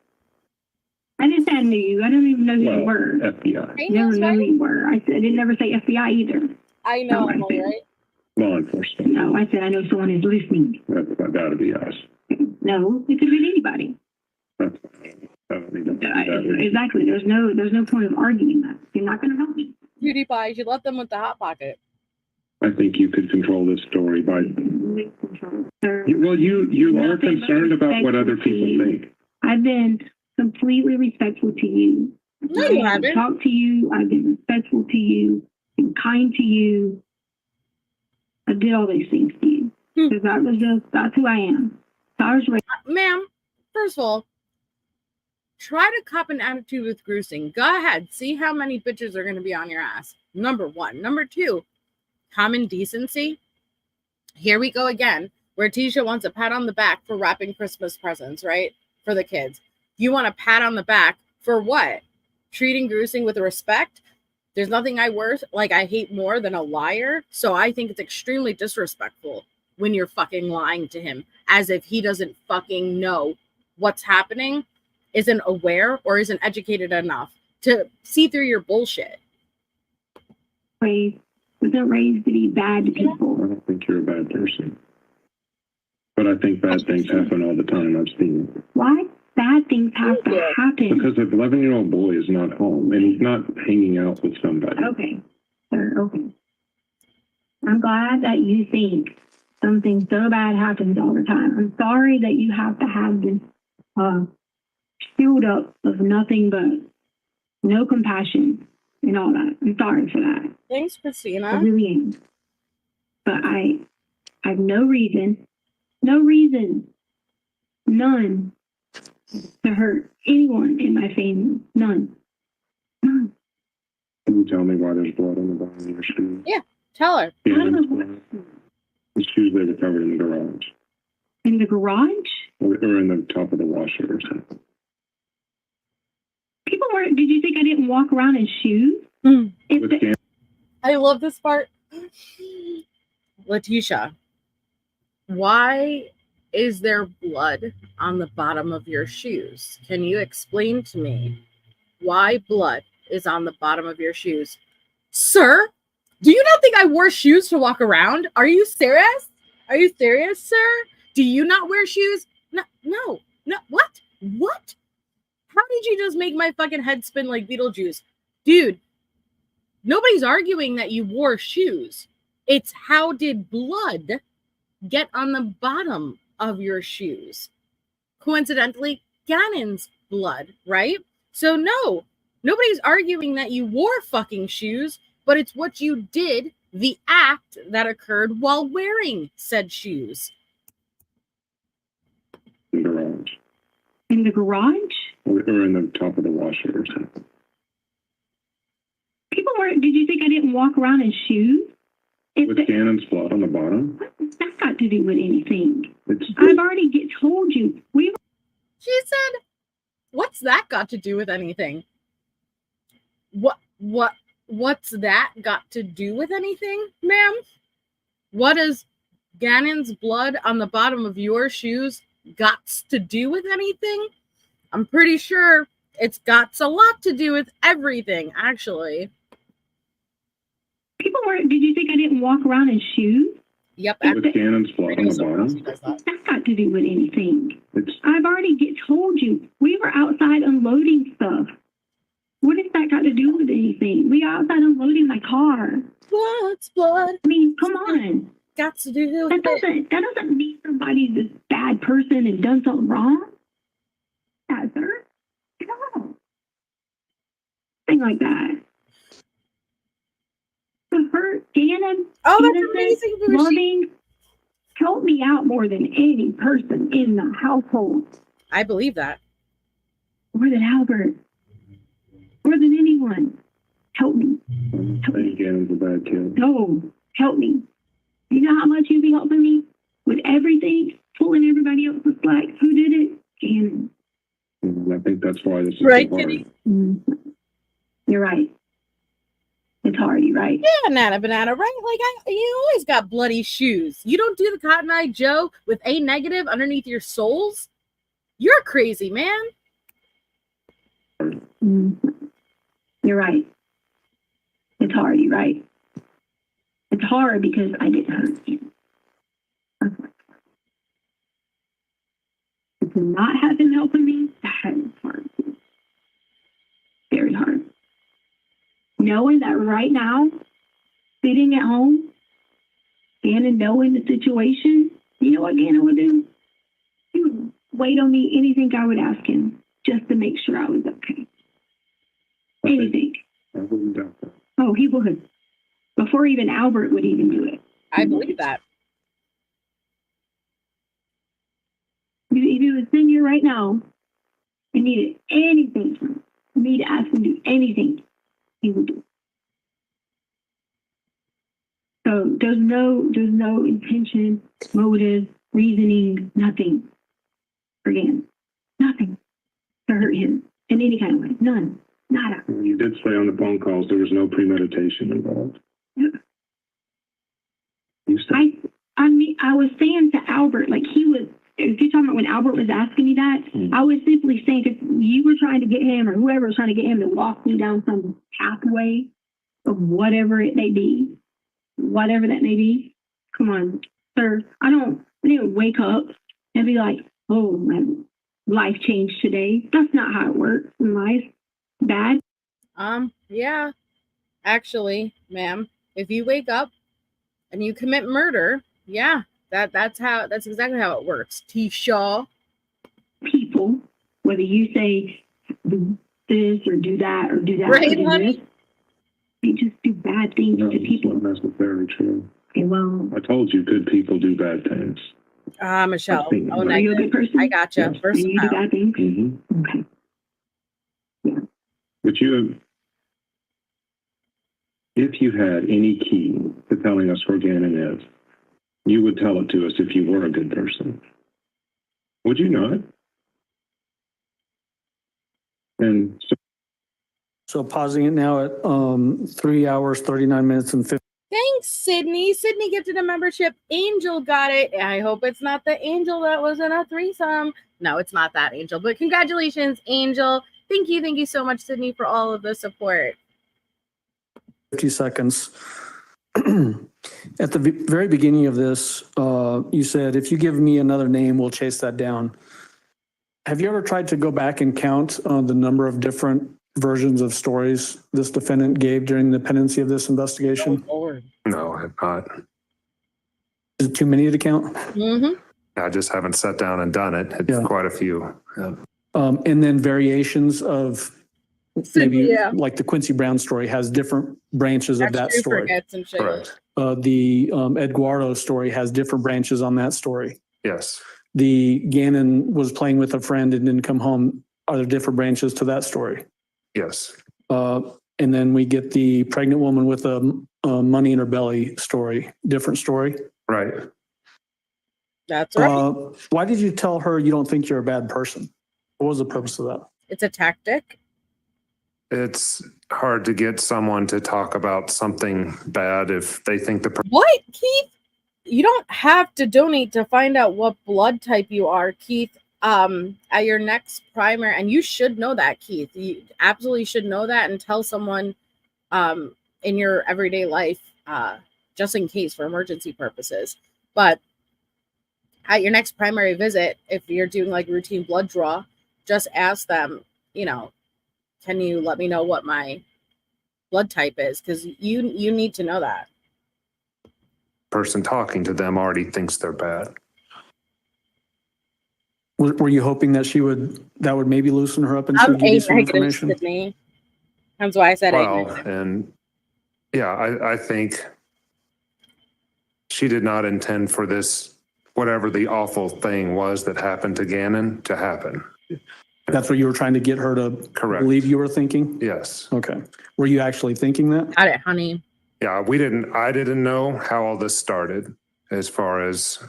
I didn't say I knew you. I don't even know who you were. FBI. I never know who you were. I didn't never say FBI either. I know, Emily, right? Law enforcement. No, I said I know someone is listening. That's got to be us. No, it could be anybody. Exactly. There's no point of arguing that. You're not going to help me. Cutie pie, you should let them with the hot pocket. I think you could control this story by. Well, you are concerned about what other people think. I've been completely respectful to you. No, you haven't. I've talked to you. I've been respectful to you. Been kind to you. I did all these things to you because that's who I am. So I was ready. Ma'am, first of all, try to cop an attitude with Grusing. Go ahead. See how many bitches are going to be on your ass. Number one. Number two, common decency. Here we go again, where Tisha wants a pat on the back for wrapping Christmas presents, right? For the kids. You want a pat on the back for what? Treating Grusing with respect? There's nothing I hate more than a liar. So I think it's extremely disrespectful when you're fucking lying to him as if he doesn't fucking know what's happening, isn't aware, or isn't educated enough to see through your bullshit. Wasn't raised to be bad to people. I don't think you're a bad person. But I think bad things happen all the time. I've seen it. Why bad things have to happen? Because an 11-year-old boy is not home and he's not hanging out with somebody. Okay, sir, okay. I'm glad that you think something so bad happens all the time. I'm sorry that you have to have this shield up of nothing but no compassion and all that. I'm sorry for that. Thanks, Christina. I really am. But I have no reason, none, to hurt anyone in my family. None. None. Can you tell me why there's blood on the bottom of your shoes? Yeah, tell her. The shoes they were covered in the garage. In the garage? Or in the top of the washer or something. People weren't, did you think I didn't walk around in shoes? I love this part. Letecia, why is there blood on the bottom of your shoes? Can you explain to me why blood is on the bottom of your shoes? Sir, do you not think I wore shoes to walk around? Are you serious? Are you serious, sir? Do you not wear shoes? No. What? What? How did you just make my fucking head spin like Beetlejuice? Dude, nobody's arguing that you wore shoes. It's how did blood get on the bottom of your shoes? Coincidentally, Ganon's blood, right? So no, nobody's arguing that you wore fucking shoes, but it's what you did, the act that occurred while wearing said shoes. In the garage. In the garage? Or in the top of the washer or something. People weren't, did you think I didn't walk around in shoes? With Ganon's blood on the bottom? What's that got to do with anything? I've already told you. She said, what's that got to do with anything? What's that got to do with anything, ma'am? What does Ganon's blood on the bottom of your shoes got to do with anything? I'm pretty sure it's got a lot to do with everything, actually. People weren't, did you think I didn't walk around in shoes? Yep. With Ganon's blood on the bottom? What's that got to do with anything? I've already told you. We were outside unloading stuff. What has that got to do with anything? We are outside unloading my car. What's blood? I mean, come on. Got to do with that doesn't mean somebody's a bad person and done something wrong. Yeah, sir. No. Thing like that. To hurt Ganon. Oh, that's amazing. Loving, help me out more than any person in the household. I believe that. More than Albert. More than anyone. Help me. I think Ganon's a bad kid. No, help me. You know how much you'd be helping me? With everything, pulling everybody else's slack. Who did it? Ganon. I think that's why this is right, so hard. Kitty? Mm-hmm. You're right. It's hard, you're right. Yeah, Nana Banana, right? Like, you always got bloody shoes. You don't do the Cotton Eye Joe with A negative underneath your soles? You're crazy, man. Mm-hmm. You're right. It's hard, you're right. It's hard because I didn't hurt you. To not have him helping me, that is hard. Very hard. Knowing that right now, sitting at home, Ganon knowing the situation, you know what Ganon would do? He would wait on me anything I would ask him just to make sure I was okay. Anything. I wouldn't doubt that. Oh, he would. Before even Albert would even do it. I believe that. If he was sitting here right now and needed anything from me to ask him to do anything, he would do it. So there's no intention, motive, reasoning, nothing. Again, nothing to hurt him in any kind of way. None. Nada. You did say on the phone calls there was no premeditation involved. Yeah. You said I was saying to Albert, like he was, if you're talking about when Albert was asking me that, I was simply saying if you were trying to get him or whoever was trying to get him to walk me down some pathway of whatever it may be, whatever that may be, come on, sir. I didn't wake up and be like, oh, my life changed today. That's not how it works in life. Bad. Yeah. Actually, ma'am, if you wake up and you commit murder, yeah, that's exactly how it works. T-Shaw. People, whether you say do this or do that or do that, right, or do honey? this, they just do bad things to people. That's not necessarily true. Okay, well, I told you good people do bad things. Michelle. Let's see. Oh, Are you a negative. good person? I gotcha. Yes. And you do Versatile. bad things? Mhm. Okay. But if you had any key to telling us where Ganon is, you would tell it to us if you were a good person. Would you not? And so So pausing it now at 3 hours, 39 minutes and 50. Thanks, Sydney. Sydney gifted a membership. Angel got it. I hope it's not the angel that was in a threesome. No, it's not that angel. But congratulations, Angel. Thank you so much, Sydney, for all of the support. 50 seconds. At the very beginning of this, you said, if you give me another name, we'll chase that down. Have you ever tried to go back and count the number of different versions of stories this defendant gave during the pendency of this investigation? No, I have not. Is it too many to count? Mm-hmm. I just haven't sat down and done it. It's Yeah. quite a few. Yeah. And then variations of maybe Yeah. like the Quincy Brown story has different branches of that True story. forgets and shit. Correct. The Eduardo story has different branches on that story. Yes. The Ganon was playing with a friend and didn't come home. Are there different branches to that story? Yes. And then we get the pregnant woman with money in her belly story, different story. Right. That's right. Why did you tell her you don't think you're a bad person? What was the purpose of that? It's a tactic. It's hard to get someone to talk about something bad if they think the What, Keith? You don't have to donate to find out what blood type you are, Keith. At your next primer, and you should know that, Keith. You absolutely should know that and tell someone in your everyday life, just in case for emergency purposes. But at your next primary visit, if you're doing like routine blood draw, just ask them, can you let me know what my blood type is? Because you need to know that. person talking to them already thinks they're bad. Were you hoping that that would maybe loosen her up and she would give you some information? Sydney. That's why I said Well, A-. and yeah, I think she did not intend for this, whatever the awful thing was that happened to Ganon, to happen. That's what you were trying to get her to Correct. believe you were thinking? Yes. Okay. Were you actually thinking that? Got it, honey. Yeah, I didn't know how all this started as far as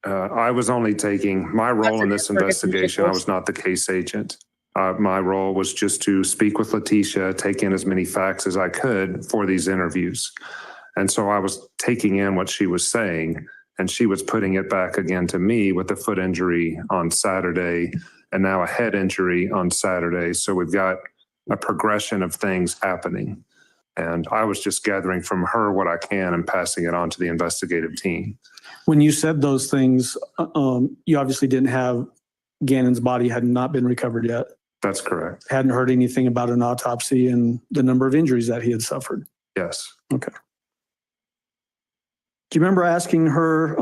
I was only taking my role in this investigation. I was not the case agent. My role was just to speak with Letecia, take in as many facts as I could for these interviews. And so I was taking in what she was saying, and she was putting it back again to me with a foot injury on Saturday and now a head injury on Saturday. So we've got a progression of things happening. And I was just gathering from her what I can and passing it on to the investigative team. When you said those things, you obviously didn't have Ganon's body had not been recovered yet. That's correct. Hadn't heard anything about an autopsy and the number of injuries that he had suffered. Yes. Okay. Do you remember asking her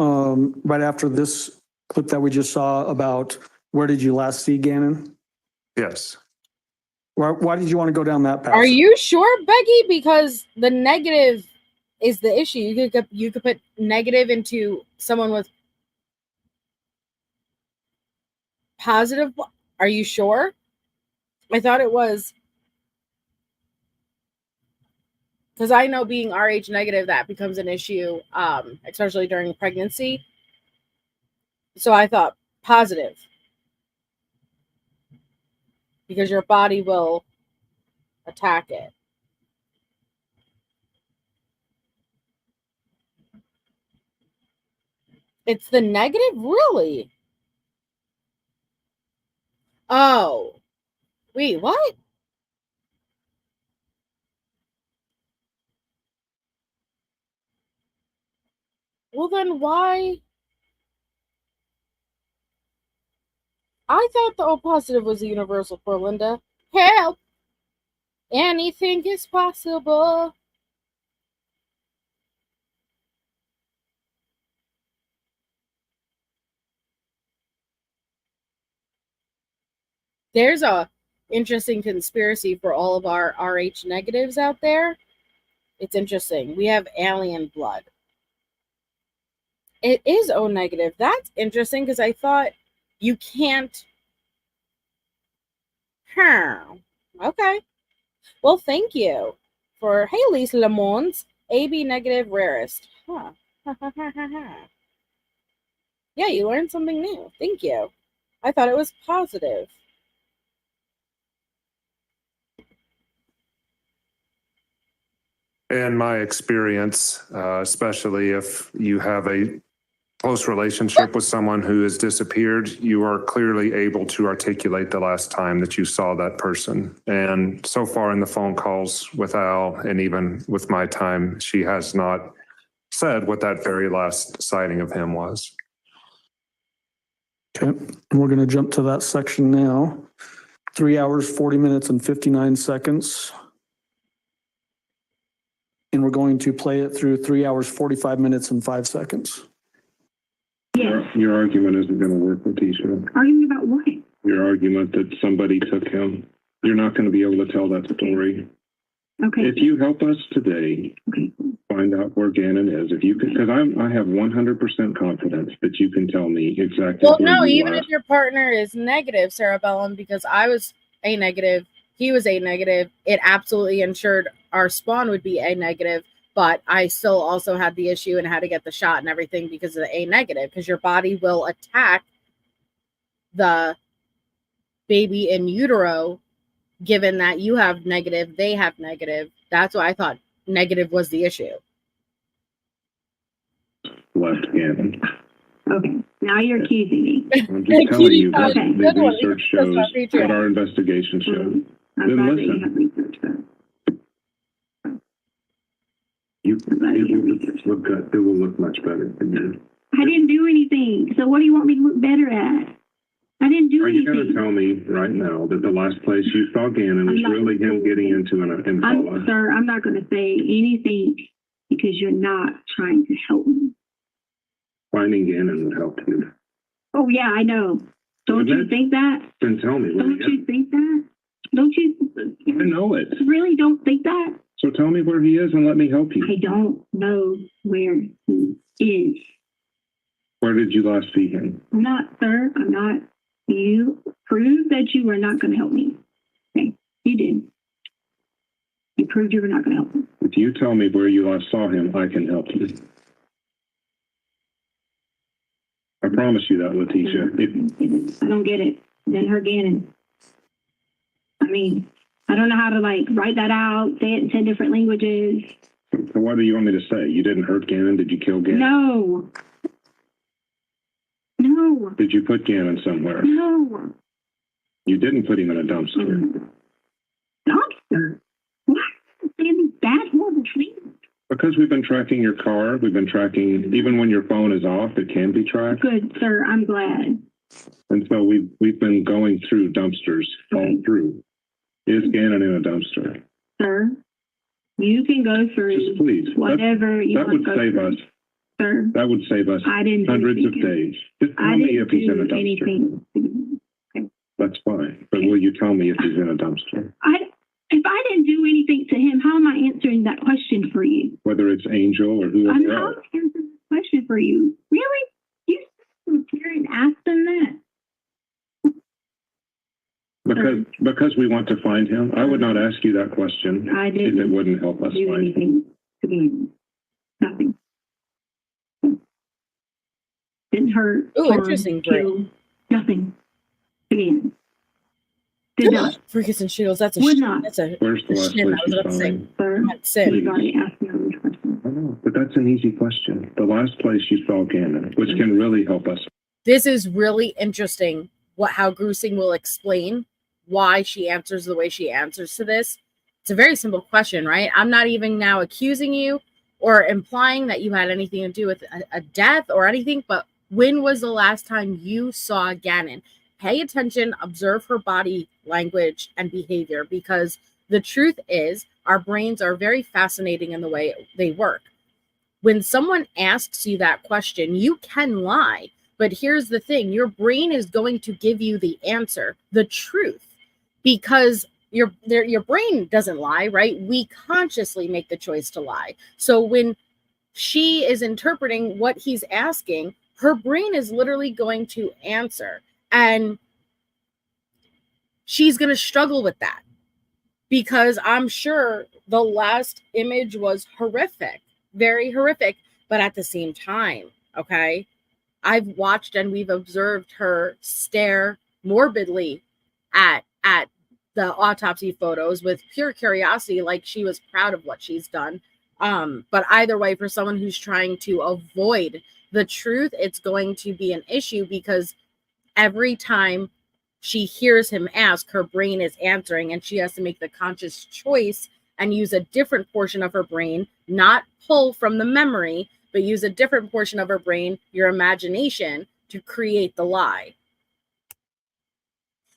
right after this clip that we just saw about where did you last see Ganon? Yes. Why did you want to go down that path? Are you sure, Becky? Because the negative is the issue. You could put negative into someone with positive. Are you sure? I thought it was, because I know being Rh negative, that becomes an issue, especially during pregnancy. So I thought positive, because your body will attack it. It's the negative? Really? Oh. Wait, what? Well, then why? I thought the O positive was a universal for Linda. Help! Anything is possible. There's a interesting conspiracy for all of our Rh negatives out there. It's interesting. We have alien blood. It is O negative. That's interesting because I thought you can't. Okay. Well, thank you for Haley's Lemons. AB negative rarest. Huh. Yeah, you learned something new. Thank you. I thought it was positive. In my experience, especially if you have a close relationship with someone who has disappeared, you are clearly able to articulate the last time that you saw that person. And so far in the phone calls with Al, and even with my time, she has not said what that very last sighting of him was. Okay, and we're going to jump to that section now. 3 hours, 40 minutes, and 59 seconds. And we're going to play it through 3 hours, 45 minutes, and 5 seconds. Yes. Your argument isn't going to work, Letecia. Arguing about what? Your argument that somebody took him. You're not going to be able to tell that story. Okay. If you help us today, find out where Ganon is. If you can, because I have 100% confidence that you can tell me exactly. Well, where no, you even left. if your partner is negative, Sarah Bellum, because I was A negative, he was A negative, it absolutely ensured our spawn would be A negative, but I still also had the issue and had to get the shot and everything because of the A negative, because your body will attack the baby in utero, given that you have negative, they have negative. That's why I thought negative was the issue. Left Ganon. Okay, now you're accusing me. I'm just telling you what Okay. the research shows, what our investigation shows. I'm Then glad that you listen. have research that. It will look good. It will look much better than you. I didn't do anything. So what do you want me to look better at? I didn't do Are you anything. going to tell me right now that the last place you saw Ganon was really him getting into an Impala? Sir, I'm not going to say anything because you're not trying to help me. Finding Ganon would help you. Oh, yeah, I know. Don't you think that? Then tell me. Don't you think that? Don't you? I know it. Really don't think that? So tell me where he is and let me help you. I don't know where he is. Where did you last see him? I'm not, sir. I'm not. You proved that you were not going to help me. Okay, you did. You proved you were not going to help me. If you tell me where you last saw him, I can help you. I promise you that, Letecia. I don't get it. Then her Ganon. I mean, I don't know how to write that out, say it in 10 different languages. So what do you want me to say? You didn't hurt Ganon? Did you kill Ganon? No. No. Did you put Ganon somewhere? No. You didn't put him in a dumpster. Dumpster? What? Saying bad, horrible things. Because we've been tracking your car, we've been tracking, even when your phone is off, it can be tracked. Good, sir. I'm glad. And so we've been going through dumpsters all through. Is Ganon in a dumpster? Sir, you can go through Just please. whatever you that want would to go save through. us. Sir, That would save us I didn't do hundreds of anything. days. Just tell I me didn't if he's in a do dumpster. anything. That's fine. But will you tell me if he's in a dumpster? If I didn't do anything to him, how am I answering that question for you? Whether it's Angel or whoever I'm else. not answering the question for you. Really? You sit here and ask them that? Because we want to find him. I would not ask you that question if it wouldn't help us do find him. anything to him. Nothing. Didn't hurt. Ooh, harm, interesting, kill, nothing. Again. Did not. Freakus and Shields, that's a Would shit. not. That's a Where's the last shit. place I was you about to saw say. him? Sir, Sin. you've already asked me all these questions. I know, but that's an easy question. The last place you saw Ganon, which can really help us. This is really interesting how Grusing will explain why she answers the way she answers to this. It's a very simple question, right? I'm not even now accusing you or implying that you had anything to do with a death or anything, but when was the last time you saw Ganon? Pay attention, observe her body language and behavior, because the truth is our brains are very fascinating in the way they work. When someone asks you that question, you can lie. But here's the thing, your brain is going to give you the answer, the truth, because your brain doesn't lie, right? We consciously make the choice to lie. So when she is interpreting what he's asking, her brain is literally going to answer. And she's going to struggle with that because I'm sure the last image was horrific, very horrific, but at the same time, okay, I've watched and we've observed her stare morbidly at the autopsy photos with pure curiosity, like she was proud of what she's done. But either way, for someone who's trying to avoid the truth, it's going to be an issue because every time she hears him ask, her brain is answering, and she has to make the conscious choice and use a different portion of her brain, not pull from the memory, but use a different portion of her brain, your imagination, to create the lie.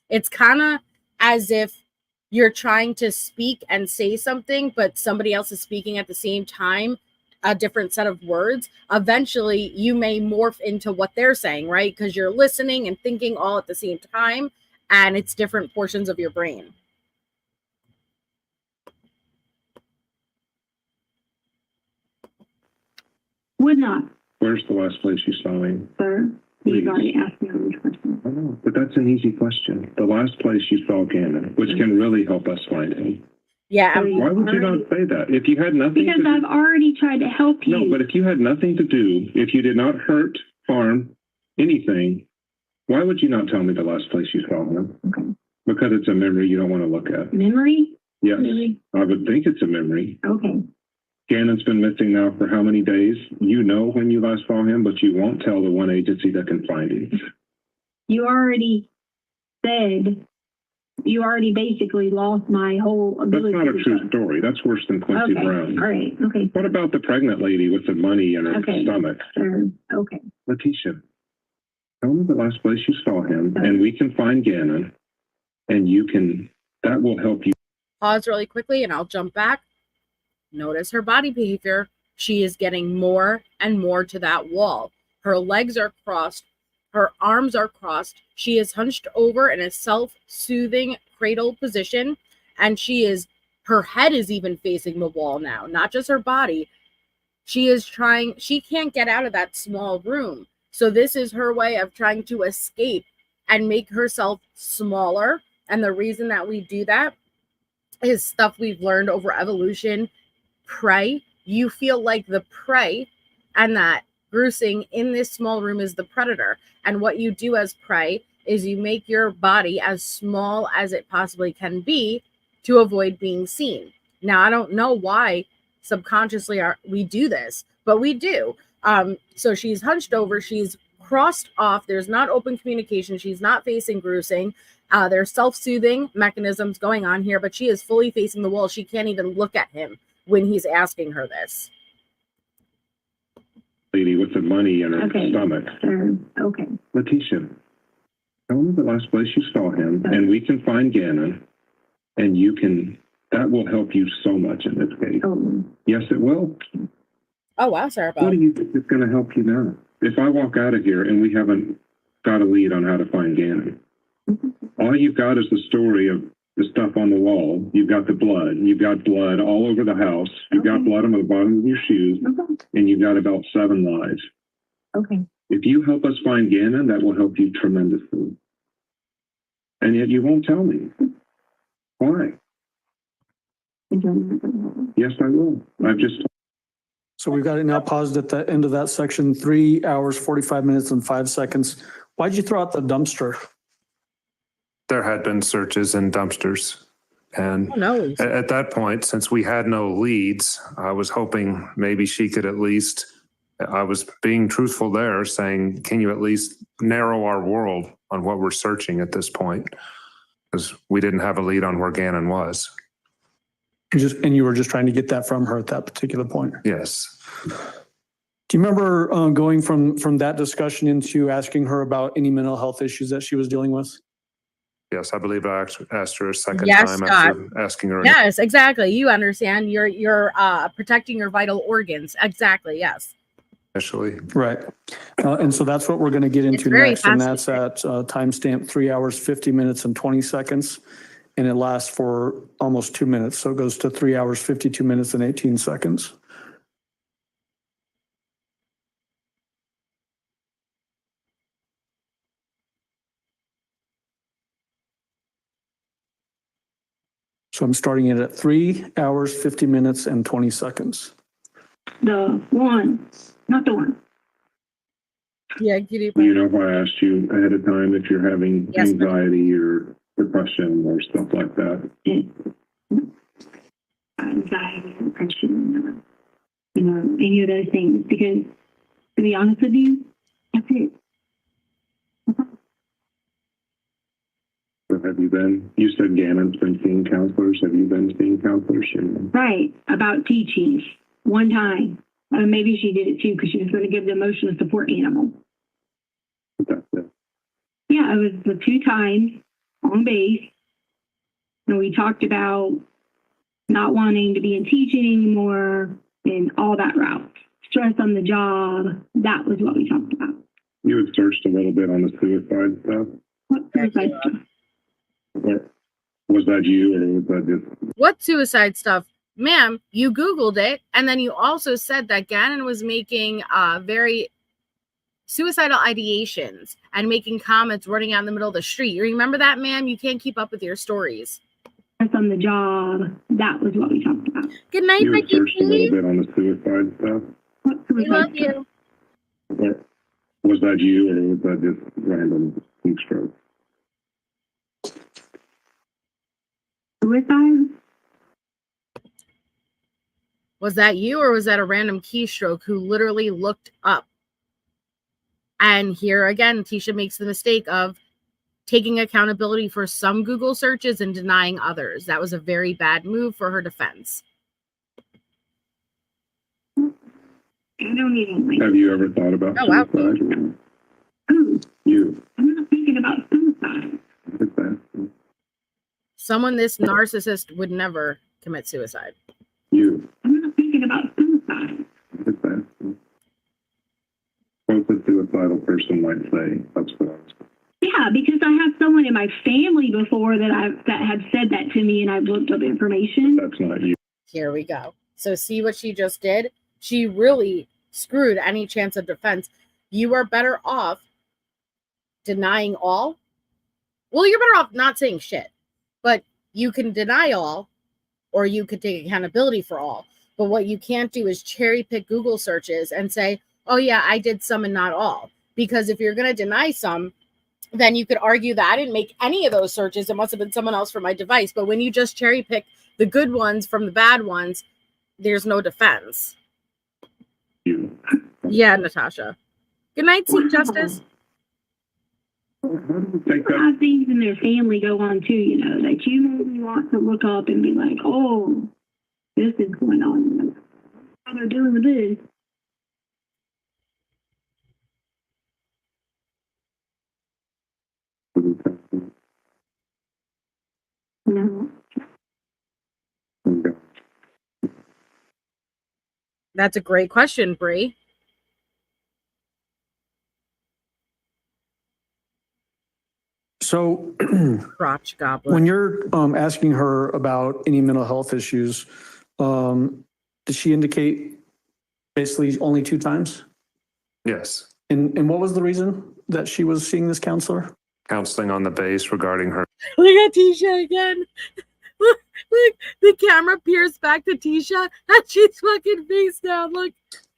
It's kind of as if you're trying to speak and say something, but somebody else is speaking at the same time, a different set of words. Eventually, you may morph into what they're saying, right? Because you're listening and thinking all at the same time, and it's different portions of your brain. Would not, Where's the last place you saw him? sir. Please. You've already asked me all these questions. I know, but that's an easy question. The last place you saw Ganon, which can really help us find him. Yeah. Why would you not say that? If you had nothing Because to I've already tried to help you. No, but if you had nothing to do, if you did not hurt, harm, anything, why would you not tell me the last place you saw him? Okay. Because it's a memory you don't want to look at. Memory? Yes, Really? I would think it's a memory. Okay. Ganon's been missing now for how many days? You know when you last saw him, but you won't tell the one agency that can find him. You already said, you already basically lost my whole That's ability. not a to true trust. story. That's worse than Quincy Okay. Brown. All right. Okay. What about the pregnant lady with the money in her Okay. stomach? Sure. Okay. Letecia, tell me the last place you saw him, and we can find Ganon, and you can, that will help you. Pause really quickly and I'll jump back. Notice her body behavior. She is getting more and more to that wall. Her legs are crossed. Her arms are crossed. She is hunched over in a self-soothing cradle position. And her head is even facing the wall now, not just her body. She can't get out of that small room. So this is her way of trying to escape and make herself smaller. And the reason that we do that is stuff we've learned over evolution. Prey, you feel like the prey, and that Grusing in this small room is the predator. And what you do as prey is you make your body as small as it possibly can be to avoid being seen. Now, I don't know why subconsciously we do this, but we do. So she's hunched over, she's crossed off, there's not open communication, she's not facing Grusing. There's self-soothing mechanisms going on here, but she is fully facing the wall. She can't even look at him when he's asking her this. Lady with the money in her stomach. Sure. Okay. Letecia, tell me the last place you saw him, and we can find Ganon, and you can, that will help you so much in this case. Oh. Yes, it will. Oh, wow, Sarah. What do you think is going to help you now? If I walk out of here and we haven't got a lead on how to find Ganon, all you've got is the story of the stuff on the wall. You've got the blood. You've got blood all over the house. You've got blood on the bottom of your shoes. And you've got about 7 lies. Okay. If you help us find Ganon, that will help you tremendously. And yet you won't tell me. Why? Yes, I will. I've just... So we've got it now paused at the end of that section, 3 hours, 45 minutes and 5 seconds. Why'd you throw out the dumpster? There had been searches in dumpsters. And at that point, since we had no leads, I was hoping maybe she could at least, I was being truthful there, saying, can you at least narrow our world on what we're searching at this point? Because we didn't have a lead on where Ganon was. And you were just trying to get that from her at that particular point? Yes. Do you remember going from that discussion into asking her about any mental health issues that she was dealing with? Yes, I believe I asked her a second Yes, time Scott. after asking her. Yes, exactly. You understand. You're protecting your vital organs. Exactly. Yes. Initially. Right. And so that's what we're going to get into next. And that's at timestamp 3 hours, 50 minutes and 20 seconds. And it lasts for almost 2 minutes. So it goes to 3 hours, 52 minutes and 18 seconds. So I'm starting it at 3 hours, 50 minutes, and 20 seconds. The one, not the one. Yeah, Kitty. You know, if I asked you ahead of time if you're having Yes, anxiety or depression or stuff like that. Anxiety, depression, any of those things. Because to be honest with you, that's it. Or have you been? You said Ganon's been seeing counselors. Have you been seeing counselors? Right, about teaching. One time. Maybe she did it too because she was going to give the emotional support animal. That's it. Yeah, it was the 2 times on base. And we talked about not wanting to be in teaching anymore and all that route. Stress on the job. That was what we talked about. You had searched a little bit on the suicide stuff. What suicide stuff? Was that you or was that just... What suicide stuff? Ma'am, you Googled it, and then you also said that Ganon was making very suicidal ideations and making comments running out in the middle of the street. You remember that, ma'am? You can't keep up with your stories. Stress on the job. That was what we talked about. Good night, You had Ricky. searched a little bit on the suicide stuff. What We suicide love stuff? you. Was that you or was that just random keystroke? Suicide? Was that you, or was that a random keystroke who literally looked up? And here again, Tisha makes the mistake of taking accountability for some Google searches and denying others. That was a very bad move for her defense. I don't even like. Have you ever thought about Oh, suicide? wow. Ooh, You. I'm not thinking about suicide. Look at that. Someone this narcissist would never commit suicide. You. I'm not thinking about suicide. Look at that. What a suicidal person might say. That's what I was. Yeah, because I have someone in my family before that had said that to me, and I've looked up information. That's not you. Here we go. So see what she just did? She really screwed any chance of defense. You are better off denying all. Well, you're better off not saying shit. But you can deny all, or you could take accountability for all. But what you can't do is cherry pick Google searches and say, oh yeah, I did some and not all. Because if you're going to deny some, then you could argue that I didn't make any of those searches. It must have been someone else from my device. But when you just cherry pick the good ones from the bad ones, there's no defense. You. Yeah, Natasha. Good night, Chief Justice. Take People that. have things in their family go on too, that you maybe want to look up and be like, oh, this is going on. How they're dealing with this. No. That's a great question, Bree. So Crotch goblin. when you're asking her about any mental health issues, did she indicate basically only 2 times? Yes. And what was the reason that she was seeing this counselor? Counseling on the base regarding her. Look at Tisha again. Look, the camera peers back to Tisha and she's fucking face down. Look.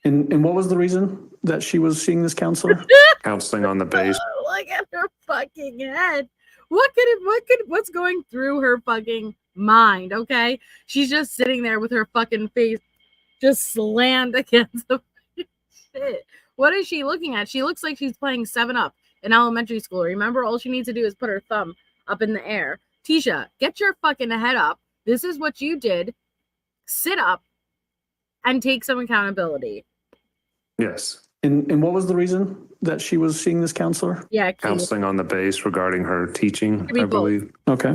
And what was the reason that she was seeing this counselor? Counseling on the base. Look at her fucking head. What's going through her fucking mind? Okay, she's just sitting there with her fucking face just slammed against the shit. What is she looking at? She looks like she's playing 7-Up in elementary school. Remember, all she needs to do is put her thumb up in the air. Tisha, get your fucking head up. This is what you did. Sit up and take some accountability. Yes. And what was the reason that she was seeing this counselor? Yeah, Keith. Counseling on the base regarding her teaching, Maybe I both. believe. Okay.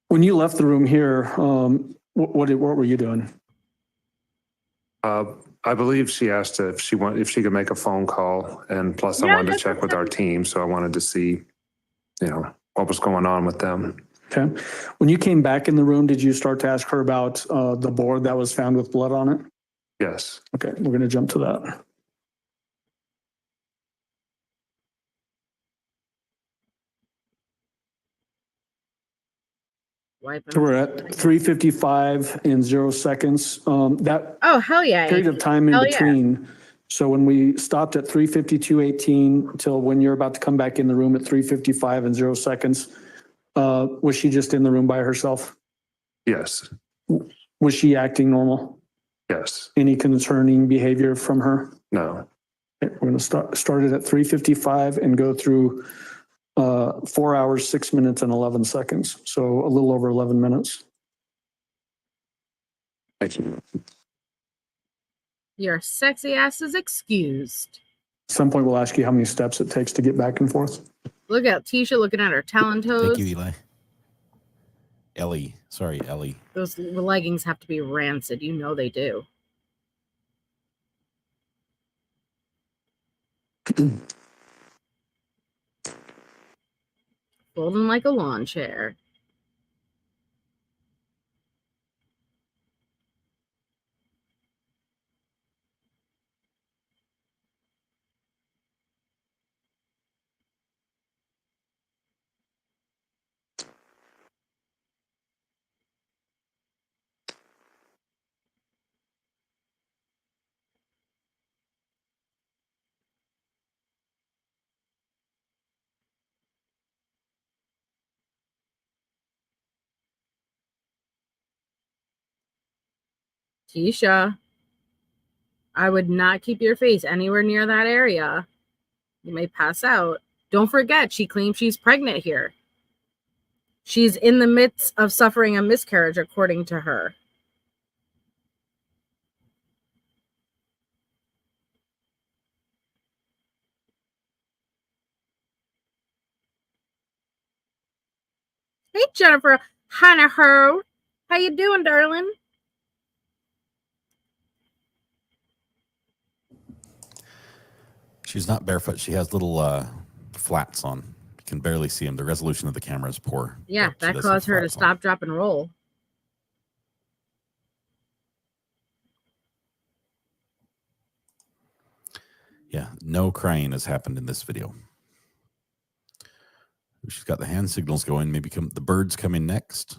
When you left the room here, what were you doing? I believe she asked if she could make a phone call, and plus I Yeah, wanted to that's check with our team, so I wanted to see, what was going on with them. Okay. When you came back in the room, did you start to ask her about the board that was found with blood on it? Yes. Okay, we're going to jump to that. Wiping. So we're at 3:55 and 0 seconds. That Oh, hell yeah. period of time in Hell yeah. between. So when we stopped at 3:52:18 till when you're about to come back in the room at 3:55 and 0 seconds, was she just in the room by herself? Yes. Was she acting normal? Yes. Any concerning behavior from her? No. Okay, we're going to start it at 3:55 and go through 4 hours, 6 minutes, and 11 seconds. So a little over 11 minutes. Thank you. Your sexy ass is excused. At some point, we'll ask you how many steps it takes to get back and forth. Look at Tisha looking at her talon toes. Thank you, Eli. Ellie. Sorry, Ellie. Those leggings have to be rancid. You know they do. Folding like a lawn chair. Tisha, I would not keep your face anywhere near that area. You may pass out. Don't forget, she claims she's pregnant here. She's in the midst of suffering a miscarriage, according to her. Hey, Jennifer Hanaher. How you doing, darling? She's not barefoot. She has little flats on. You can barely see them. The resolution of the camera is poor. Yeah, that caused her to stop, drop, and roll. Yeah, no crying has happened in this video. She's got the hand signals going. Maybe the bird's coming next.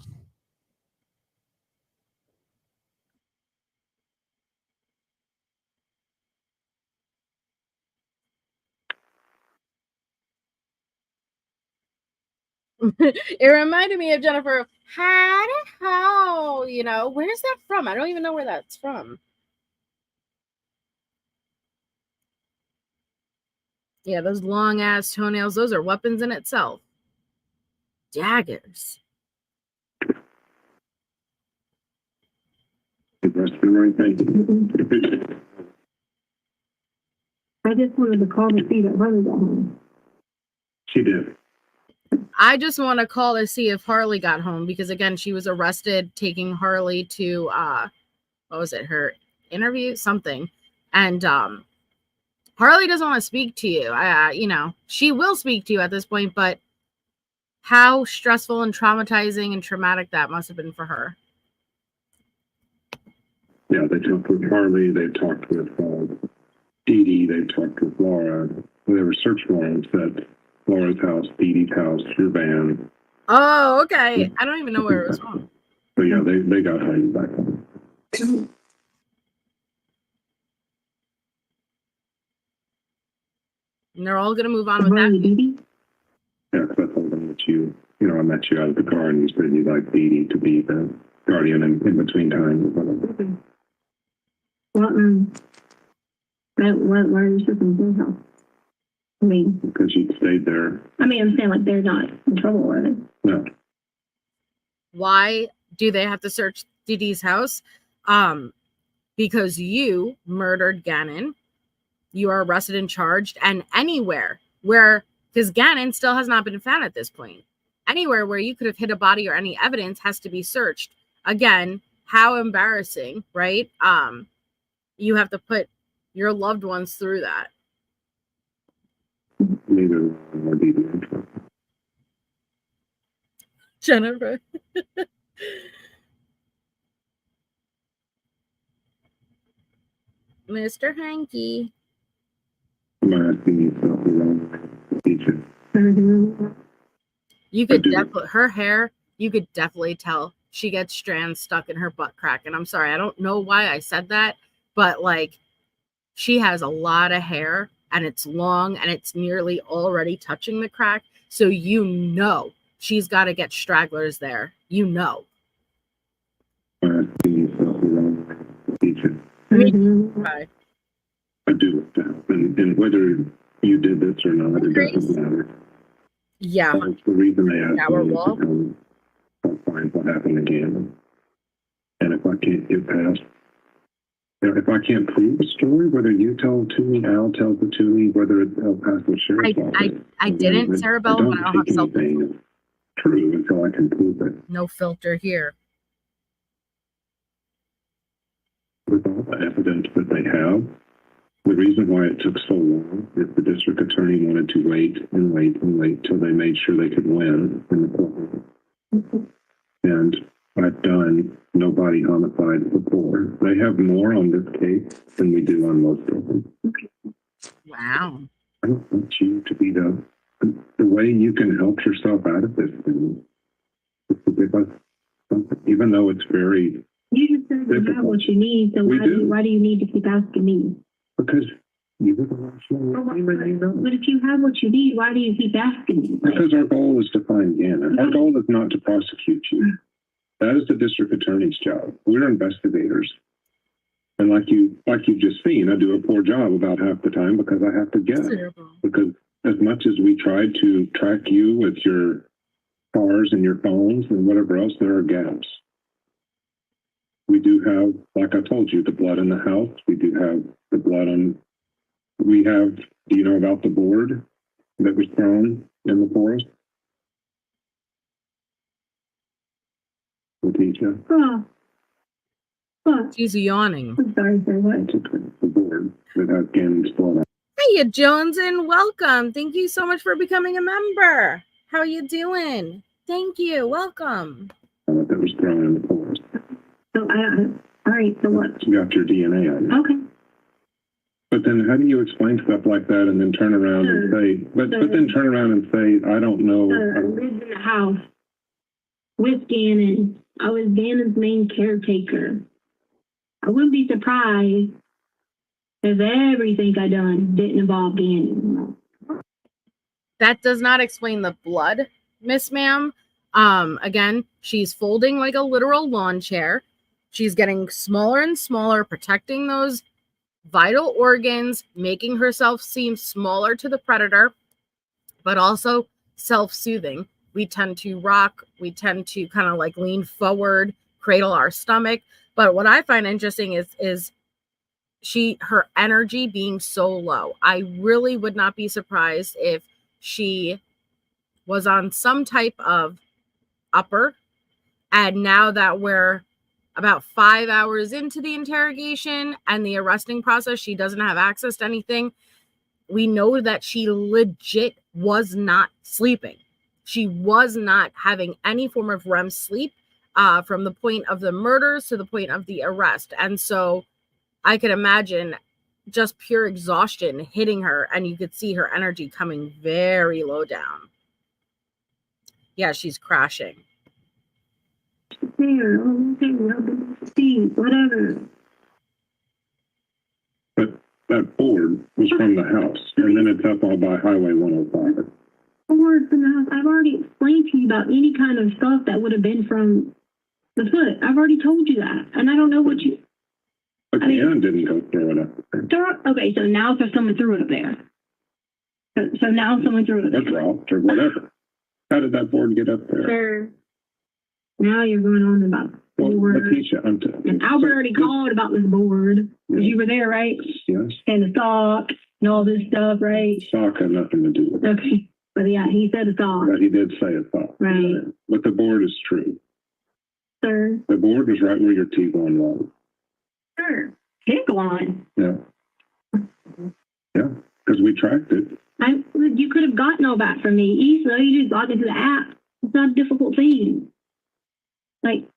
It reminded me of Jennifer. How? You know, where's that from? I don't even know where that's from. Yeah, those long ass toenails, those are weapons in itself. Daggers. I just wanted to call to see that Harley got home. She did. I just want to call to see if Harley got home because again, she was arrested taking Harley to what was it, her interview, something. And Harley doesn't want to speak to you. You know, she will speak to you at this point, but how stressful and traumatizing and traumatic that must have been for her. Yeah, they talked with Harley, they talked with Dee Dee, they talked with Laura. There were search warrants at Laura's house, Dee Dee's house, your van. Oh, okay. I don't even know where it was from. But yeah, they got Harley back home. And they're all going to move on with that. Yeah, because I told them that I met you out of the car and you said you'd like Dee Dee to be the guardian in between times. Well, why are you sitting in their house? I mean, because you stayed there. I mean, I'm saying like they're not in trouble, are they? No. Why do they have to search Dee Dee's house? Because you murdered Ganon. You are arrested and charged, and anywhere where, because Ganon still has not been found at this point, anywhere where you could have hid a body or any evidence has to be searched. Again, how embarrassing, right? You have to put your loved ones through that. Neither are Dee Dee. Jennifer. Mr. Hanky. You could definitely, her hair you could definitely tell she gets strands stuck in her butt crack. And I'm sorry, I don't know why I said that, but like she has a lot of hair and it's long and it's nearly already touching the crack. So you know she's got to get stragglers there. You know. Mhm. I do with that. And whether you did this or not, it doesn't matter. Yeah. That's the reason they asked Our me to wall. come find what happened again. And if I can't get past, if I can't prove a story, whether you tell it to me, Al tells it to me, whether it's El Paso Sheriff's Office. I didn't, Sarabella, but I don't have self anything true until I can prove it. No filter here. With all the evidence that they have, the reason why it took so long is the district attorney wanted to wait and wait and wait till they made sure they could win in the courtroom. And I've done nobody homicide before. They have more on this case than we do on most of them. Wow. I don't want you to be the way you can help yourself out of this thing is to give us something, even though it's very You just said you have what you need, so why do you need to keep asking me? because you were the last one. But if you have what you need, why do you keep asking me? Because our goal is to find Ganon. Our goal is not to prosecute you. That is the district attorney's job. We're investigators. And like you've just seen, I do a poor job about half the time because I have to guess. Because as much as we try to track you with your cars and your phones and whatever else, there are gaps. We do have, like I told you, the blood in the house. We do have the blood on, do you know about the board that was thrown in the forest? Letecia? Oh. What? She's yawning. I'm sorry for what? The board that has Ganon's blood on. Hey, Jones, and welcome. Thank you so much for becoming a member. How are you doing? Thank you. Welcome. That was thrown in the forest. So all right, so what? You got your DNA on it. Okay. But then how do you explain stuff like that and then turn around and say, but then turn around and say, I don't know. I lived in the house with Ganon. I was Ganon's main caretaker. I wouldn't be surprised if everything I done didn't involve Ganon. That does not explain the blood, Miss Ma'am. Again, she's folding like a literal lawn chair. She's getting smaller and smaller, protecting those vital organs, making herself seem smaller to the predator, but also self-soothing. We tend to rock. We tend to kind of like lean forward, cradle our stomach. But what I find interesting is her energy being so low. I really would not be surprised if she was on some type of upper. And now that we're about 5 hours into the interrogation and the arresting process, she doesn't have access to anything. We know that she legit was not sleeping. She was not having any form of REM sleep from the point of the murders to the point of the arrest. And so I could imagine just pure exhaustion hitting her, and you could see her energy coming very low down. Yeah, she's crashing. Whatever. But that board was from the house, and then it's up all by Highway 105. Board from the house. I've already explained to you about any kind of stuff that would have been from the foot. I've already told you that, and I don't know what you. But Ganon didn't go throw it up. Okay, so now someone threw it up there. So now someone threw it up there. Dropped or whatever. How did that board get up there? Sure. Now you're going on about the board. Letecia, and Albert already called about this board. Because you were there, right? Yes. And the sock and all this stuff, right? Sock had nothing to do with it. Okay. But yeah, he said a sock. But he did say a sock. Right. But the board is true. Sir. The board was right where your T1 was. Sure. Tick-on. Yeah. Yeah, because we tracked it. You could have gotten all that from me easily. You just logged into the app. It's not a difficult thing. Like.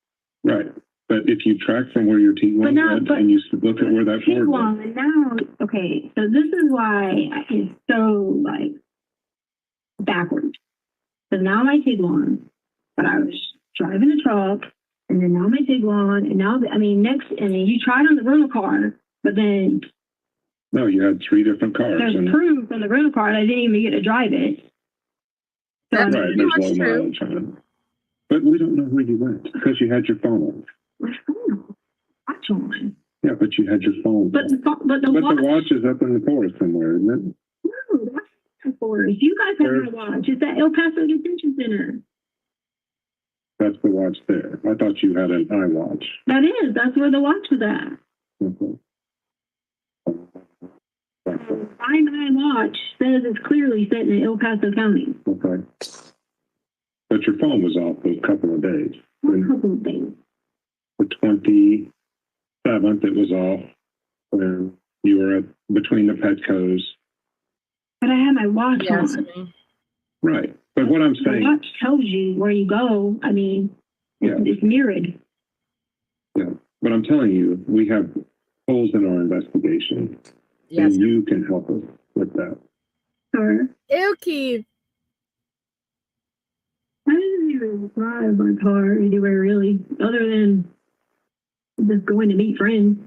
Right. But if you track from where your T1 went and you look at where that board was. And now, okay, so this is why it's so, like, backwards. So now my T1, but I was driving a truck, and then now my Tiguan, and now, next, and then you tried on the rental car, but then No, you had 3 different cars. there's And, proof on the rental car that I didn't even get to drive it. So, That's right, pretty there's much low true. mileage on it. But we don't know where you went because you had your phone on. my phone, watch on. Yeah, but you had your phone. But the watch is up in the forest somewhere, isn't it? No, that's not for us. You guys have my watch. It's at El Paso Detention Center. That's the watch there. I thought you had an iWatch. That's where the watch was at. Okay. My watch says it's clearly set in El Paso County. Okay. But your phone was off those couple of days. A couple of days. The 27th, it was off when you were between the Petcos. But I had my watch Yes, I on. mean, Right. But what I'm The saying, watch tells you where you go. It's mirrored. yeah, but I'm telling you, we have holes in our investigation. yes. And you can help us with that. Sir, Ilky. I didn't even drive my car anywhere really, other than just going to meet friends.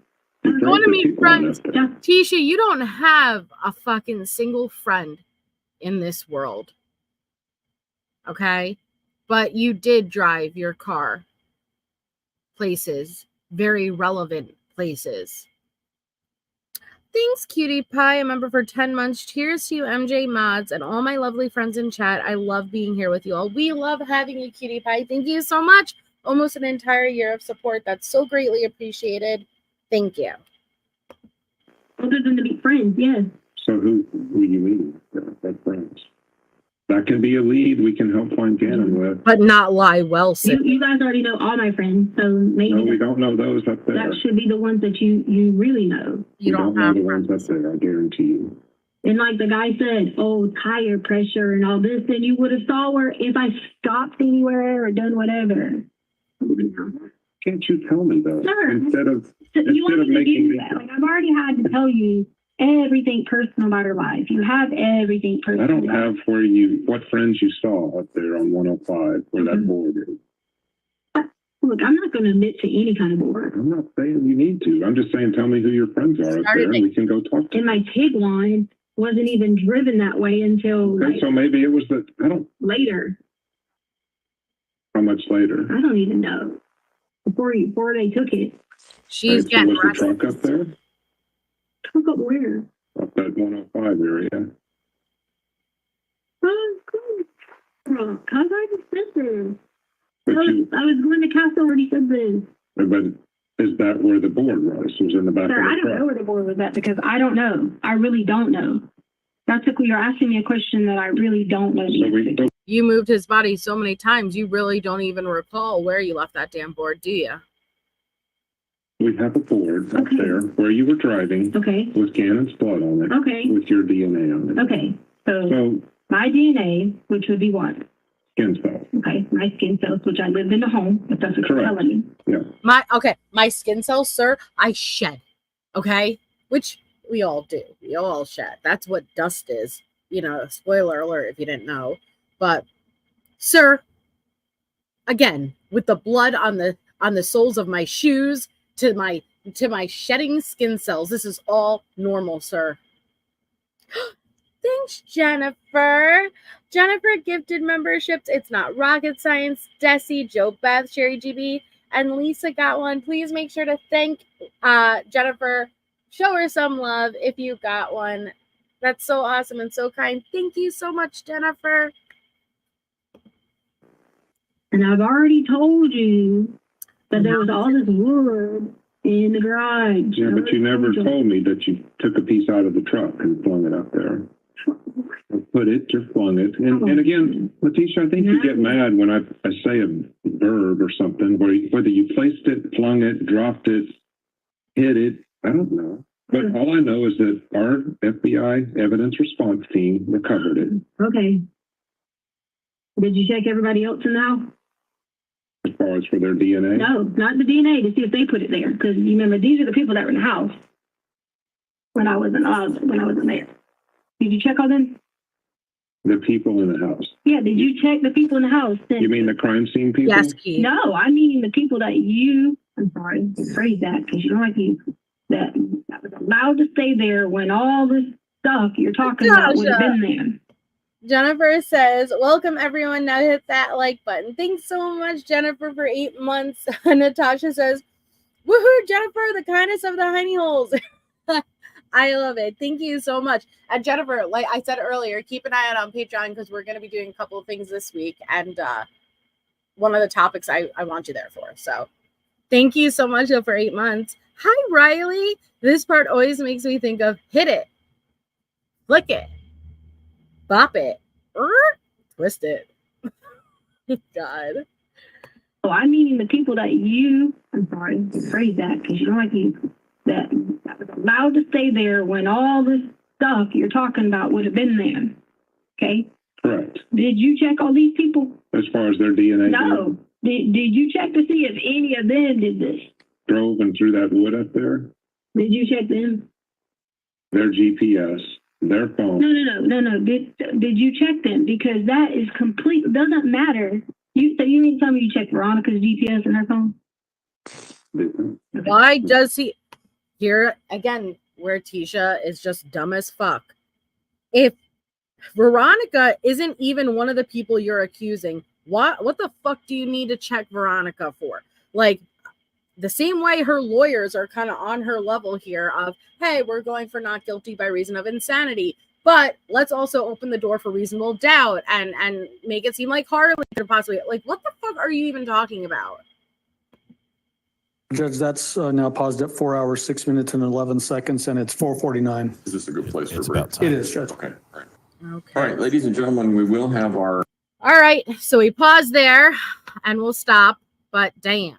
You Going drove to the meet Tiguan friends. up there. Just Tisha, you don't have a fucking single friend in this world. Okay? But you did drive your car places, very relevant places. Thanks, Cutie Pie, a member for 10 months. Cheers to you, MJ Mods, and all my lovely friends in chat. I love being here with you all. We love having you, Cutie Pie. Thank you so much. Almost an entire year of support. That's so greatly appreciated. Thank you. other than to meet friends, yes. So who you meeting? That's friends. That can be a lead we can help find Ganon with. But not lie Wilson. You guys already know all my friends, so maybe No, we don't know those up there. that should be the ones that you really know. You We don't know have the ones friends. up there, I guarantee you. And like the guy said, oh, tire pressure and all this, then you would have saw her if I stopped anywhere or done whatever. Can't you tell me though? Sure. Instead of So you want me to making do me that? Like I've already had to tell you everything personal about her life. You have everything personal. I don't have what friends you saw up there on 105 where that board is. Look, I'm not going to admit to any kind of board. I'm not saying you need to. I'm just saying tell me who your friends are up there and we can go talk to And them. my Tiguan wasn't even driven that way until Okay, so maybe it was later. How much later? I don't even know. Before they took it. She's So getting was the restless. truck up there? Took up where? Up that 105 area. Oh, good. Oh, I already said this. But I was going to Castle already said this. But is that where the board was? Was in the back Sir, of I the don't know truck? where the board was at because I don't know. I really don't know. You're asking me a question that I really don't know the answer to. You moved his body so many times, you really don't even recall where you left that damn board, do you? We have a board up Okay. there where you were driving Okay. with Ganon's blood on it. Okay. With your DNA on it. Okay. So So my DNA, which would be what? skin cells. Okay. My skin cells, which I lived in a home, but that's what you're Correct. telling me. Yeah. My skin cells, sir, I shed. Okay? Which we all do. We all shed. That's what dust is. You know, spoiler alert if you didn't know. But sir, again, with the blood on the soles of my shoes to my shedding skin cells, this is all normal, sir. Thanks, Jennifer. Jennifer gifted memberships. It's not rocket science. Desi, Joe Beth, Sherry GB, and Lisa got one. Please make sure to thank Jennifer. Show her some love if you got one. That's so awesome and so kind. Thank you so much, Jennifer. And I've already told you that there was all this wood in the garage. Yeah, but you never told me that you took a piece out of the truck and flung it up there. Or put it or flung it. And again, Letecia, I think you get mad when I say a verb or something, whether you placed it, flung it, dropped it, hit it, I don't know. But all I know is that our FBI evidence response team recovered it. Okay. Did you check everybody else in the house? As far as for their DNA? No, not the DNA to see if they put it there. Because you remember, these are the people that were in the house when I wasn't there. Did you check all them? The people in the house. Yeah, did you check the people in the house? You mean the crime scene people? Yes, Keith. No, I mean the people that I'm sorry, rephrase that because you don't like you, that was allowed to stay there when all this stuff you're talking about would have been there. Jennifer says, welcome everyone. Now hit that like button. Thanks so much, Jennifer, for 8 months. Natasha says, woohoo, Jennifer, the kindness of the honey holes. I love it. Thank you so much. And Jennifer, like I said earlier, keep an eye out on Patreon because we're going to be doing a couple of things this week. And one of the topics I want you there for. So thank you so much for 8 months. Hi, Riley. This part always makes me think of hit it, flick it, bop it, twist it. God. Oh, I mean the people that I'm sorry, rephrase that because you don't like you, that was allowed to stay there when all this stuff you're talking about would have been there. Okay? Correct. Did you check all these people? As far as their DNA? No. Did you check to see if any of them did this? Drove and through that wood up there? Did you check them? Their GPS, their phone. No. Did you check them? Because that is complete, doesn't matter. So you mean to tell me you checked Veronica's GPS and her phone? Why does he... Here again, where Tisha is just dumb as fuck. If Veronica isn't even one of the people you're accusing, what the fuck do you need to check Veronica for? Like, the same way her lawyers are kind of on her level here of, hey, we're going for not guilty by reason of insanity, but let's also open the door for reasonable doubt and make it seem like Harley could possibly, like, what the fuck are you even talking about? Judge, that's now paused at 4 hours, 6 minutes and 11 seconds, and it's 4:49. Is this a good place for It's break? about time. It is, Judge. Okay. All right. Okay. All right, ladies and gentlemen, we will have our. All right. So we pause there and we'll stop, but damn.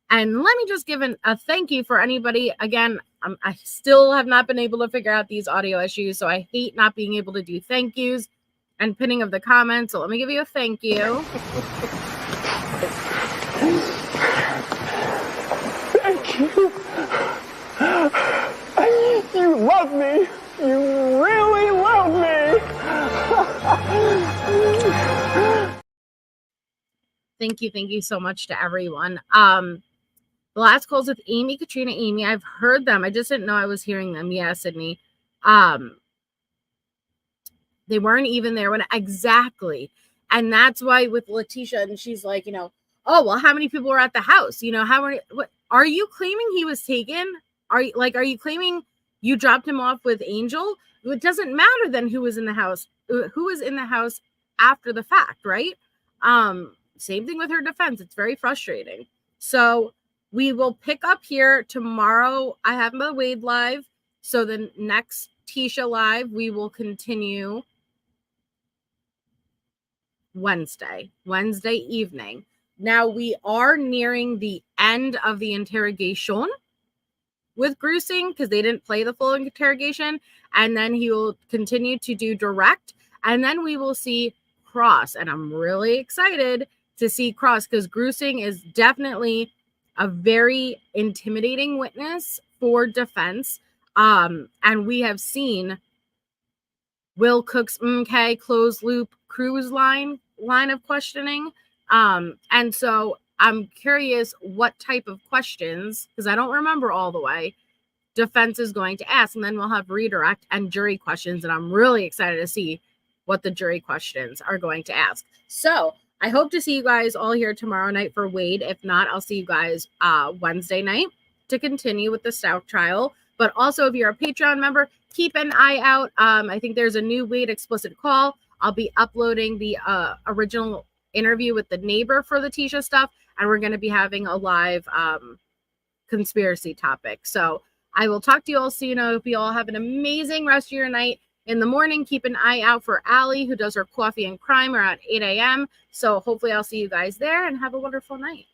And let me just give a thank you for anybody. Again, I still have not been able to figure out these audio issues, so I hate not being able to do thank yous and pinning of the comments. So let me give you a thank you. Thank you. You love me. You really love me. Thank you so much to everyone. The last calls with Amy, Katrina, Amy. I've heard them. I just didn't know I was hearing them. Yeah, Sydney. They weren't even there when exactly. And that's why with Letecia, and she's like, oh, well, how many people were at the house? How many, what are you claiming he was taken? Are you claiming you dropped him off with Angel? It doesn't matter then who was in the house, who was in the house after the fact, right? Same thing with her defense. It's very frustrating. So we will pick up here tomorrow. I have my Wade live. So the next Tisha live, we will continue Wednesday evening. Now we are nearing the end of the interrogation with Grusing because they didn't play the full interrogation. And then he will continue to do direct. And then we will see Cross. And I'm really excited to see Cross because Grusing is definitely a very intimidating witness for defense. And we have seen Will Cook's closed loop cruise line of questioning. And so I'm curious what type of questions, because I don't remember all the way, defense is going to ask. And then we'll have redirect and jury questions. And I'm really excited to see what the jury questions are going to ask. So I hope to see you guys all here tomorrow night for Wade. If not, I'll see you guys Wednesday night to continue with the Stauch trial. But also, if you're a Patreon member, keep an eye out. I think there's a new Wade explicit call. I'll be uploading the original interview with the neighbor for the Tisha stuff. And we're going to be having a live conspiracy topic. So I will talk to you all soon. I hope you all have an amazing rest of your night. In the morning, keep an eye out for Allie, who does her coffee and crime around 8 a.m. So hopefully I'll see you guys there and have a wonderful night.